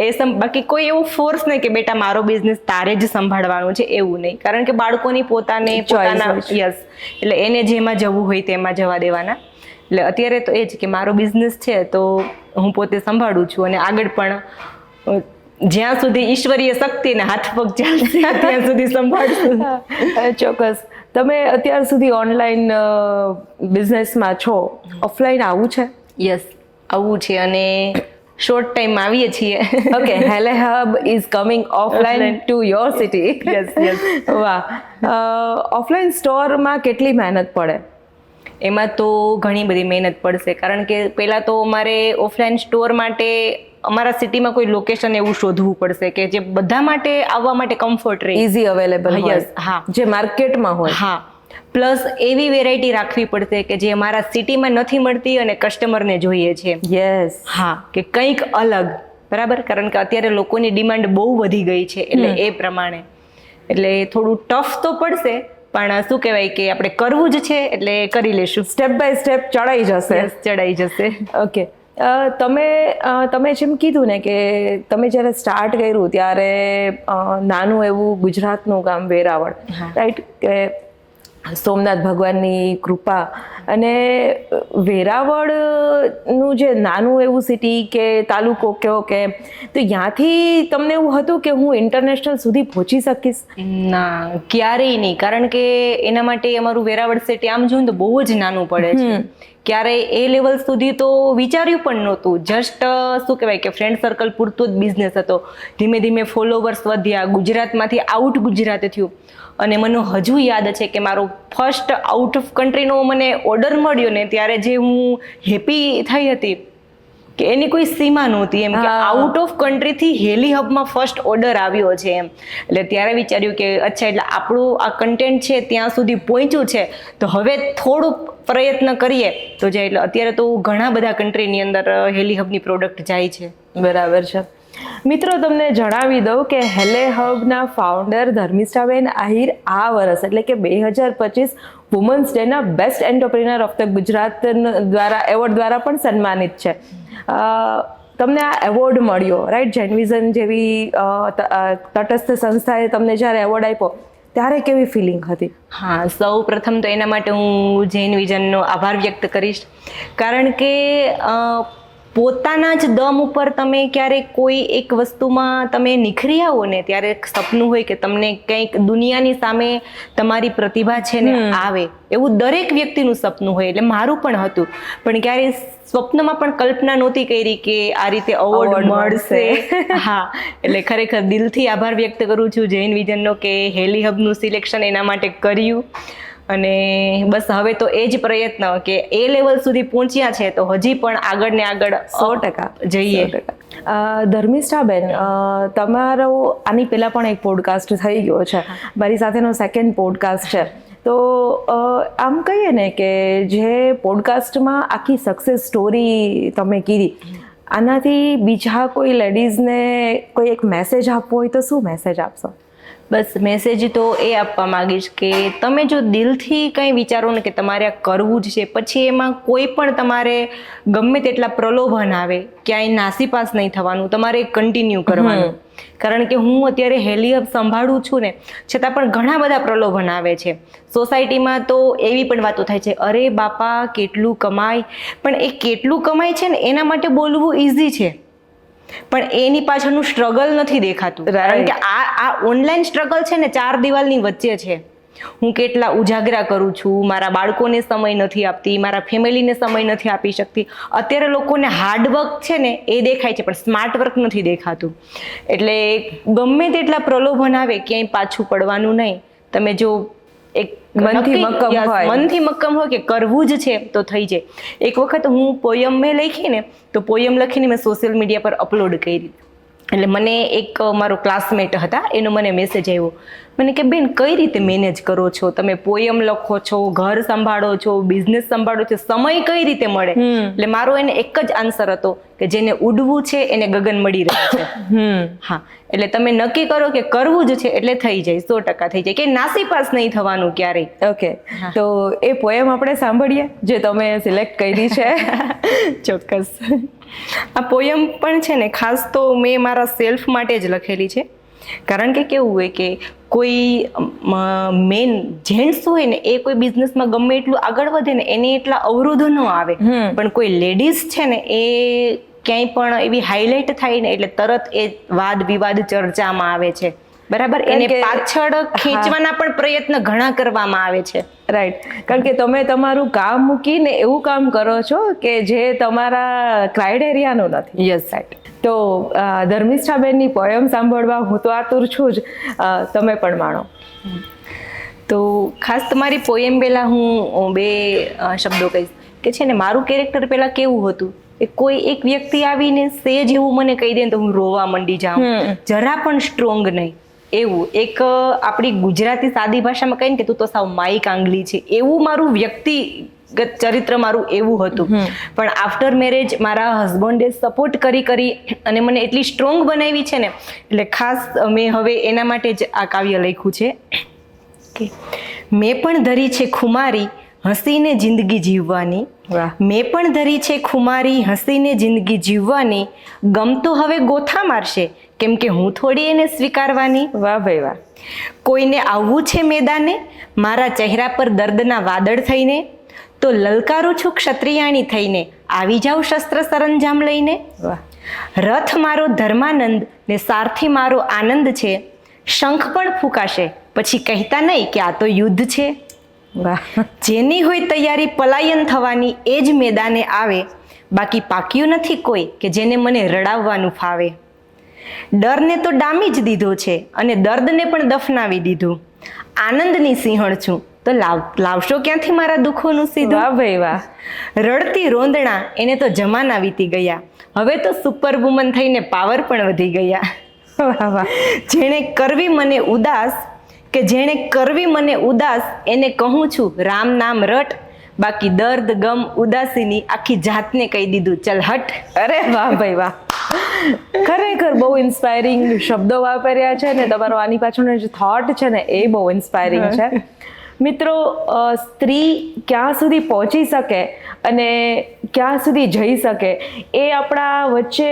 બાકી કોઈ એવું ફોર્સ નહીં કે બેટા મારો બિઝનેસ તારે જ સંભાળવાનું છે, એવું નહીં. કારણ કે બાળકોની પોતાને પોતાના એટલે એને જેમાં જવું હોય તેમાં જવા દેવાના. એટલે અત્યારે તો એ જ કે મારો બિઝનેસ છે તો હું પોતે સંભાળું છું, અને આગળ પણ જ્યાં સુધી ઈશ્વરીય શક્તિને હાથ પગ ચાલશે ત્યાં સુધી સંભાળશું. ચોક્કસ. તમે અત્યાર સુધી ઓનલાઈન બિઝનેસમાં છો, ઓફલાઈન આવું છે? યસ, આવું છે, અને શોર્ટ ટાઈમ આવીએ છીએ. Okay, Heli hub is coming offline to your city. Yes. વાહ. ઓફલાઈન સ્ટોરમાં કેટલી મહેનત પડે? એમાં તો ઘણી બધી મહેનત પડશે, કારણ કે પહેલાં તો અમારે ઓફલાઈન સ્ટોર માટે અમારા સિટીમાં કોઈ લોકેશન એવું શોધવું પડશે કે જે બધા માટે આવવા માટે કમ્ફર્ટ રહે, ઇઝી અવેલેબલ હોય. હા, જે માર્કેટમાં હોય. હા. પ્લસ એવી વેરાયટી રાખવી પડશે કે જે અમારા સિટીમાં નથી મળતી અને કસ્ટમરને જોઈએ છે. યસ. હા, કે કંઈક અલગ. બરાબર, કારણ કે અત્યારે લોકોની ડિમાન્ડ બહુ વધી ગઈ છે, એટલે એ પ્રમાણે એટલે થોડું ટફ તો પડશે, પણ શું કહેવાય કે આપણે કરવું જ છે એટલે કરી લેશું. સ્ટેપ બાય સ્ટેપ ચડાઈ જશે. ચડાઈ જશે. ઓકે. તમે જેમ કીધું ને કે તમે જ્યારે સ્ટાર્ટ કર્યું ત્યારે નાનું એવું ગુજરાતનું ગામ વેરાવળ, રાઈટ, કે સોમનાથ ભગવાનની કૃપા, અને વેરાવળનું જે નાનું એવું સિટી કે તાલુકો કહો કે, તો ત્યાંથી તમને એવું હતું કે હું ઇન્ટરનેશનલ સુધી પહોંચી શકીશ? ના, ક્યારેય નહીં. કારણ કે એના માટે અમારું વેરાવળ સિટી આમ જોયું તો બહુ જ નાનું પડે છે. ક્યારેય એ લેવલ સુધી તો વિચાર્યું પણ નહોતું. જસ્ટ શું કહેવાય કે ફ્રેન્ડ સર્કલ પૂરતો જ બિઝનેસ હતો. ધીમે ધીમે ફોલોવર્સ વધ્યા, ગુજરાતમાંથી આઉટ ગુજરાત થયું, અને મને હજુ યાદ છે કે મારો ફર્સ્ટ આઉટ ઓફ કન્ટ્રીનો મને ઓર્ડર મળ્યો ને ત્યારે જે હું હેપી થઈ હતી કે એની કોઈ સીમા નહોતી, એમ કે આઉટ ઓફ કન્ટ્રીથી હેલી હબમાં ફર્સ્ટ ઓર્ડર આવ્યો છે એમ. એટલે ત્યારે વિચાર્યું કે અચ્છા, એટલે આપણું આ કન્ટેન્ટ છે ત્યાં સુધી પહોંચ્યું છે તો હવે થોડું પ્રયત્ન કરીએ તો જાય. એટલે અત્યારે તો ઘણા બધા કન્ટ્રીની અંદર હેલી હબની પ્રોડક્ટ જાય છે. બરાબર છે. મિત્રો, તમને જણાવી દઉં કે હેલે હબના ફાઉન્ડર ધર્મિષ્ઠાબેન આહિર આ વર્ષ એટલે કે 2025 વુમન્સ ડેના best entrepreneur of the Gujarat દ્વારા એવોર્ડ દ્વારા પણ સન્માનિત છે. તમને આ એવોર્ડ મળ્યો, રાઈટ, જેનવિઝન જેવી તટસ્થ સંસ્થાએ તમને જ્યારે એવોર્ડ આપ્યો ત્યારે કેવી ફિલિંગ હતી? હા, સૌ પ્રથમ તો એના માટે હું જૈન વિઝનનો આભાર વ્યક્ત કરીશ, કારણ કે પોતાના જ દમ ઉપર તમે ક્યારેક કોઈ એક વસ્તુમાં તમે નિખરી આવો ને ત્યારે સપનું હોય કે તમને કંઈક દુનિયાની સામે તમારી પ્રતિભા છે ને આવે, એવું દરેક વ્યક્તિનું સપનું હોય. એટલે મારું પણ હતું, પણ ક્યારેય સ્વપ્નમાં પણ કલ્પના નહોતી કરી કે આ રીતે એવોર્ડ મળશે. હા, એટલે ખરેખર દિલથી આભાર વ્યક્ત કરું છું જૈન વિઝનનો કે હેલી હબનું સિલેક્શન એના માટે કર્યું. અને બસ હવે તો એ જ પ્રયત્ન કે એ લેવલ સુધી પહોંચ્યા છે તો હજી પણ આગળ ને આગળ 100% જઈએ. ધર્મિષ્ઠાબેન, તમારો આની પહેલા પણ એક પોડકાસ્ટ થઈ ગયો છે, મારી સાથેનો સેકન્ડ પોડકાસ્ટ છે. તો આમ કહીએ ને કે જે પોડકાસ્ટમાં આખી સક્સેસ સ્ટોરી તમે કીધી, આનાથી બીજા કોઈ લેડીઝને કોઈ એક મેસેજ આપવો હોય તો શું મેસેજ આપશો? બસ મેસેજ તો એ આપવા માંગીશ કે તમે જો દિલથી કંઈ વિચારો ને કે તમારે આ કરવું જ છે, પછી એમાં કોઈ પણ તમારે ગમે તેટલા પ્રલોભન આવે ક્યાંય નાસીપાસ નહીં થવાનું, તમારે કન્ટિન્યુ કરવાનું. કારણ કે હું અત્યારે હેલી હબ સંભાળું છું ને છતાં પણ ઘણા બધા પ્રલોભન આવે છે. સોસાયટીમાં તો એવી પણ વાતો થાય છે, અરે બાપા કેટલું કમાય, પણ એ કેટલું કમાય છે ને એના માટે બોલવું ઇઝી છે, પણ એની પાછળનું સ્ટ્રગલ નથી દેખાતું. કારણ કે આ ઓનલાઈન સ્ટ્રગલ છે ને 4 દિવાલની વચ્ચે છે. હું કેટલા ઉજાગરા કરું છું, મારા બાળકોને સમય નથી આપતી, મારા ફેમિલીને સમય નથી આપી શકતી. અત્યારે લોકોને હાર્ડવર્ક છે ને એ દેખાય છે પણ સ્માર્ટ વર્ક નથી દેખાતું. એટલે ગમે તેટલા પ્રલોભન આવે ક્યાંય પાછું પડવાનું નહીં. તમે જો એક મનથી નક્કી- મક્કમ yes, હોય. મનથી મક્કમ હોય કે કરવું જ છે તો થઈ જાય. એક વખત હું પોયમ મેં લખી ને તો પોયમ લખીને મેં સોશિયલ મીડિયા પર અપલોડ કરી. એટલે મને એક મારો ક્લાસમેટ હતા, એનો મને મેસેજ આવ્યો. મને કે બેન કઈ રીતે મેનેજ કરો છો તમે? પોયમ લખો છો, ઘર સંભાળો છો, બિઝનેસ સંભાળો છો, સમય કઈ રીતે મળે? એટલે મારો એને એક જ આન્સર હતો કે જેને ઉડવું છે એને ગગન મળી રહે છે. હા, એટલે તમે નક્કી કરો કે કરવું જ છે એટલે થઈ જાય, 100% થઈ જાય, કે નાસીપાસ નહીં થવાનું ક્યારેય. ઓકે, તો એ પોએમ આપણે સાંભળીએ જે તમે સિલેક્ટ કરી છે. ચોક્કસ. આ પોયમ પણ છે ને ખાસ તો મેં મારા સેલ્ફ માટે જ લખેલી છે. કારણ કે કેવું હોય કે કોઈ મેન જેન્ટ્સ હોય ને એ કોઈ બિઝનેસમાં ગમે એટલું આગળ વધે ને એને એટલા અવરોધો ન આવે, પણ કોઈ લેડીઝ છે ને એ ક્યાંય પણ એવી હાઇલાઇટ થાય ને એટલે તરત એ વાદ વિવાદ ચર્ચામાં આવે છે. બરાબર, એને પાછળ ખેંચવાના પણ પ્રયત્ન ઘણા કરવામાં આવે છે. રાઈટ, કારણ કે તમે તમારું કામ મૂકીને એવું કામ કરો છો કે જે તમારા ક્રાઇટેરિયાનું નથી. Yes, right. તો ધર્મિષ્ઠાબેનની પોયમ સાંભળવા હું તો આતુર છું જ, તમે પણ માણો. તો ખાસ તમારી પોયમ પહેલા હું બે શબ્દો કહીશ કે છે ને મારું કેરેક્ટર પહેલા કેવું હતું, એ કોઈ એક વ્યક્તિ આવીને સેજ એવું મને કહી દે તો હું રોવા મંડી જાઉં, જરા પણ સ્ટ્રોંગ નહીં. એવું એક આપણી ગુજરાતી સાદી ભાષામાં કહીને કે તું તો સાવ માઈ કાંગલી છે, એવું મારું વ્યક્તિગત ચરિત્ર મારું એવું હતું. પણ આફ્ટર મેરેજ મારા હસબન્ડે સપોર્ટ કરી અને મને એટલી સ્ટ્રોંગ બનાવી છે ને, એટલે ખાસ મેં હવે એના માટે જ આ કાવ્ય લખ્યું છે કે મેં પણ ધરી છે ખુમારી હસીને જિંદગી જીવવાની, મેં પણ ધરી છે ખુમારી હસીને જિંદગી જીવવાની, ગમ તો હવે ગોથા મારશે કેમ કે હું થોડી એને સ્વીકારવાની. વાહ ભાઈ વાહ. કોઈને આવવું છે મેદાને મારા ચહેરા પર દર્દના વાદળ થઈને, તો લલકારું છું ક્ષત્રિયાણી થઈને, આવી જાઉં શસ્ત્ર સરંજામ લઈને. વાહ. રથ મારો ધર્માનંદ ને સારથી મારો આનંદ છે, શંખ પણ ફૂંકાશે પછી કહેતા નહીં કે આ તો યુદ્ધ છે. વાહ. જેની હોય તૈયારી પલાયન થવાની એ જ મેદાને આવે, બાકી પાક્યું નથી કોઈ કે જેને મને રડાવવાનું ફાવે. ડરને તો ડામી જ દીધો છે અને દર્દને પણ દફનાવી દીધું, આનંદની સિંહણ છું તો લાવશો ક્યાંથી મારા દુઃખોનું સીધું. વાહ ભાઈ વાહ. રડતી રોંદણા એને તો જમાના વીતી ગયા, હવે તો સુપર વુમન થઈને પાવર પણ વધી ગયા. વાહ વાહ. જેણે કરવી મને ઉદાસ એને કહું છું રામ નામ રટ, બાકી દર્દ ગમ ઉદાસીની આખી જાતને કહી દીધું ચલ હટ. અરે વાહ ભાઈ વાહ. ખરેખર બહુ ઇન્સ્પાયરિંગ શબ્દો વાપર્યા છે ને તમારો આની પાછળનો જે થોટ છે ને એ બહુ ઇન્સ્પાયરિંગ છે. મિત્રો, સ્ત્રી ક્યાં સુધી પહોંચી શકે અને ક્યાં સુધી જઈ શકે એ આપણા વચ્ચે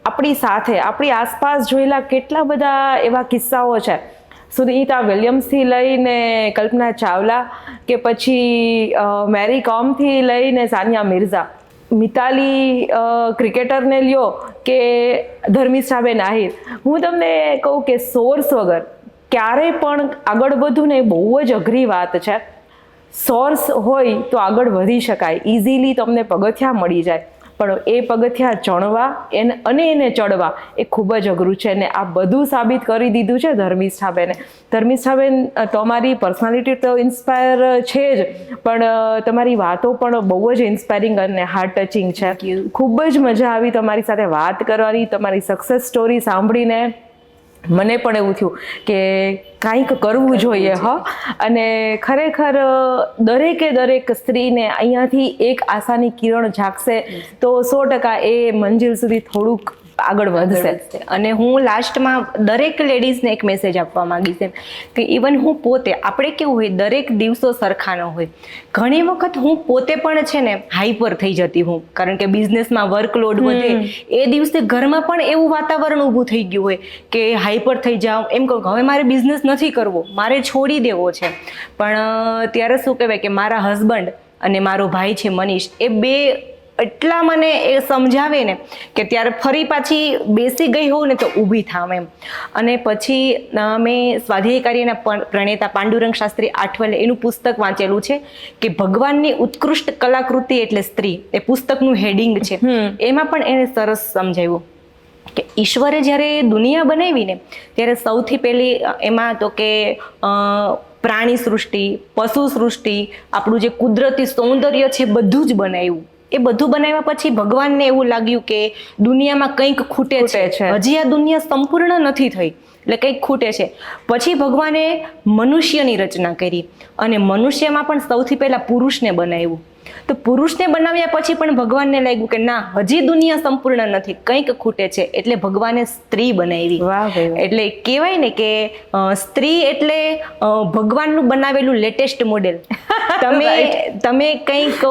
આપણી સાથે આપણી આસપાસ જોયેલા કેટલા બધા એવા કિસ્સાઓ છે. સુનીતા વિલિયમ્સથી લઈને કલ્પના ચાવલા કે પછી મેરી કોમથી લઈને સાનિયા મિર્ઝા, મિતાલી ક્રિકેટરને લ્યો કે ધર્મિષ્ઠાબેન આહિર, હું તમને કહું કે સોર્સ વગર ક્યારેય પણ આગળ વધવું ને એ બહુ જ અઘરી વાત છે. સોર્સ હોય તો આગળ વધી શકાય, ઇઝીલી તમને પગથિયા મળી જાય, પણ એ પગથિયા ચણવા અને એને ચડવા એ ખૂબ જ અઘરું છે. ને આ બધું સાબિત કરી દીધું છે ધર્મિષ્ઠાબેને. ધર્મિષ્ઠાબેન, તમારી પર્સનાલિટી તો ઇન્સ્પાયર છે જ, પણ તમારી વાતો પણ બહુ જ ઇન્સ્પાયરિંગ અને હાર્ટ ટચિંગ છે. ખૂબ જ મજા આવી તમારી સાથે વાત કરવાની, તમારી સક્સેસ સ્ટોરી સાંભળીને મને પણ એવું થયું કે કાંઈક કરવું જોઈએ. અને ખરેખર દરેક સ્ત્રીને અહીંયાથી એક આશાની કિરણ જાગશે તો 100% એ મંજિલ સુધી થોડુંક આગળ વધશે. અને હું લાસ્ટમાં દરેક લેડીઝને એક મેસેજ આપવા માંગીશ એમ કે ઇવન હું પોતે, આપણે કેવું હોય દરેક દિવસો સરખા ન હોય, ઘણી વખત હું પોતે પણ છે ને હાઈપર થઈ જતી હું, કારણ કે બિઝનેસમાં વર્કલોડ વધે એ દિવસે ઘરમાં પણ એવું વાતાવરણ ઊભું થઈ ગયું હોય કે હાઈપર થઈ જાઉં, એમ કહું હવે મારે બિઝનેસ નથી કરવો, મારે છોડી દેવો છે. પણ ત્યારે શું કહેવાય કે મારા હસબન્ડ અને મારો ભાઈ છે મનીષ, એ બે એટલા મને એ સમજાવે ને કે ત્યારે ફરી પાછી બેસી ગઈ હોઉં ને તો ઊભી થાવ એમ. અને પછી મેં સ્વાધ્યાય કાર્યના પ્રણેતા પાંડુરંગ શાસ્ત્રી આઠવલે એનું પુસ્તક વાંચેલું છે કે ભગવાનની ઉત્કૃષ્ટ કલાકૃતિ એટલે સ્ત્રી, એ પુસ્તકનું હેડિંગ છે. એમાં પણ એને સરસ સમજાવ્યું કે ઈશ્વરે જ્યારે દુનિયા બનાવી ને ત્યારે સૌથી પહેલી એમાં તો કે પ્રાણી સૃષ્ટિ, પશુ સૃષ્ટિ, આપણું જે કુદરતી સૌંદર્ય છે બધું જ બનાવ્યું. એ બધું બનાવ્યા પછી ભગવાનને એવું લાગ્યું કે દુનિયામાં કંઈક ખૂટે છે, હજી આ દુનિયા સંપૂર્ણ નથી થઈ, એટલે કંઈક ખૂટે છે. પછી ભગવાને મનુષ્યની રચના કરી અને મનુષ્યમાં પણ સૌથી પહેલા પુરુષને બનાવ્યું. તો પુરુષને બનાવ્યા પછી પણ ભગવાનને લાગ્યું કે ના, હજી દુનિયા સંપૂર્ણ નથી, કંઈક ખૂટે છે, એટલે ભગવાને સ્ત્રી બનાવી. એટલે કહેવાય ને કે સ્ત્રી એટલે ભગવાનનું બનાવેલું લેટેસ્ટ મોડેલ. તમે કંઈક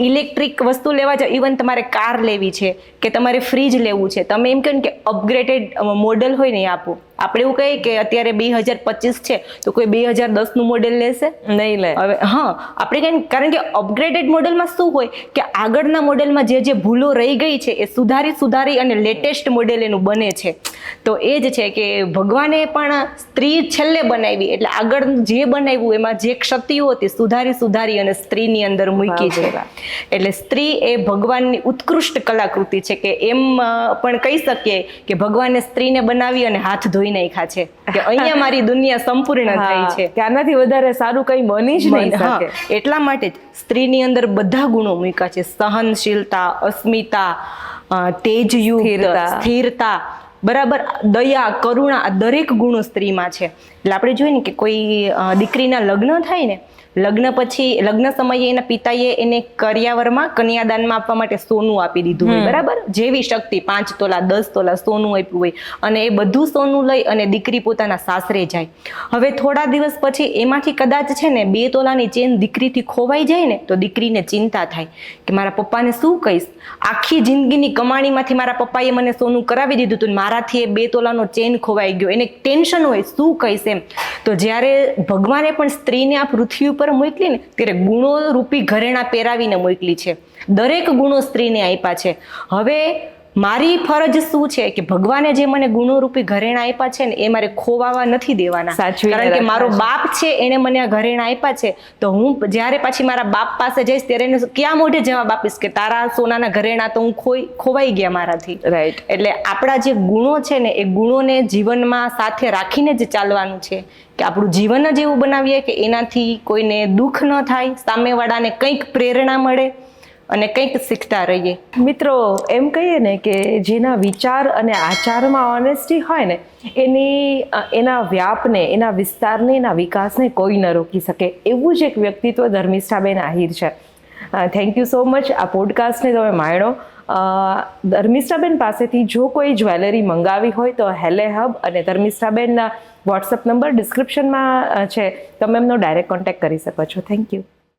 ઇલેક્ટ્રિક વસ્તુ લેવા જાઓ, ઇવન તમારે કાર લેવી છે કે તમારે ફ્રીજ લેવું છે, તમે એમ કહો કે અપગ્રેડેડ મોડેલ હોય ને એ આપો. આપણે એવું કહીએ કે અત્યારે 2025 છે તો કોઈ 2010નું મોડેલ લેશે નહીં લે. હવે આપણે કહીએ, કારણ કે અપગ્રેડેડ મોડેલમાં શું હોય કે આગળના મોડેલમાં જે ભૂલો રહી ગઈ છે એ સુધારી અને લેટેસ્ટ મોડેલ એનું બને છે. તો એ જ છે કે ભગવાને પણ સ્ત્રી છેલ્લે બનાવી, એટલે આગળ જે બનાવ્યું એમાં જે ક્ષતિઓ હતી સુધારી અને સ્ત્રીની અંદર મૂકી છે. એટલે સ્ત્રી એ ભગવાનની ઉત્કૃષ્ટ કલાકૃતિ છે કે એમ પણ કહી શકીએ કે ભગવાને સ્ત્રીને બનાવી અને હાથ ધોઈ નાખ્યા છે કે અહીંયા મારી દુનિયા સંપૂર્ણ થઈ છે, કે આનાથી વધારે સારું કંઈ બની જ નહીં શકે. એટલા માટે જ સ્ત્રીની અંદર બધા ગુણો મૂક્યા છે: સહનશીલતા, અસ્મિતા, તેજયુક્ત, સ્થિરતા, બરાબર, દયા, કરુણા, આ દરેક ગુણો સ્ત્રીમાં છે. એટલે આપણે જોઈએ ને કે કોઈ દીકરીના લગ્ન થાય ને, લગ્ન સમયે એના પિતાએ એને કરિયાવરમાં કન્યાદાનમાં આપવા માટે સોનું આપી દીધું હોય, બરાબર, જેવી શક્તિ 5 તોલા 10 તોલા સોનું આપ્યું હોય, અને એ બધું સોનું લઈ અને દીકરી પોતાના સાસરે જાય. હવે થોડા દિવસ પછી એમાંથી કદાચ છે ને 2 તોલાની ચેન દીકરીથી ખોવાઈ જાય ને તો દીકરીને ચિંતા થાય કે મારા પપ્પાને શું કહીશ, આખી જિંદગીની કમાણીમાંથી મારા પપ્પાએ મને સોનું કરાવી દીધું હતું, મારાથી એ 2 તોલાનો ચેન ખોવાઈ ગયો, એને ટેન્શન હોય શું કહીશ એમ. તો જ્યારે ભગવાને પણ સ્ત્રીને આ પૃથ્વી ઉપર મોકલી ને ત્યારે ગુણો રૂપી ઘરેણા પહેરાવીને મોકલી છે. દરેક ગુણો સ્ત્રીને આપ્યા છે. હવે મારી ફરજ શું છે કે ભગવાને જે મને ગુણો રૂપી ઘરેણા આપ્યા છે ને એ મારે ખોવાવા નથી દેવાના, કારણ કે મારો બાપ છે એને મને આ ઘરેણા આપ્યા છે. તો હું જ્યારે પાછી મારા બાપ પાસે જઈશ ત્યારે એને ક્યાં મોઢે જવાબ આપીશ કે તારા સોનાના ઘરેણા તો હું ખોવાઈ ગયા મારાથી. રાઈટ. એટલે આપણા જે ગુણો છે ને એ ગુણોને જીવનમાં સાથે રાખીને જ ચાલવાનું છે કે આપણું જીવન જ એવું બનાવીએ કે એનાથી કોઈને દુઃખ ન થાય, સામેવાળાને કંઈક પ્રેરણા મળે અને કંઈક શીખતા રહીએ. મિત્રો, એમ કહીએ ને કે જેના વિચાર અને આચારમાં ઓનેસ્ટી હોય ને એના વ્યાપને, એના વિસ્તારને, એના વિકાસને કોઈ ન રોકી શકે. એવું જ એક વ્યક્તિત્વ ધર્મિષ્ઠાબેન આહિર છે. Thank you so much. આ પોડકાસ્ટને તમે માણ્યો. ધર્મિષ્ઠાબેન પાસેથી જો કોઈ જ્વેલરી મંગાવી હોય તો હેલે હબ અને ધર્મિષ્ઠાબેનના વોટ્સઅપ નંબર ડિસ્ક્રિપ્શનમાં છે, તમે એમનો ડાયરેક્ટ કોન્ટેક્ટ કરી શકો છો. Thank you.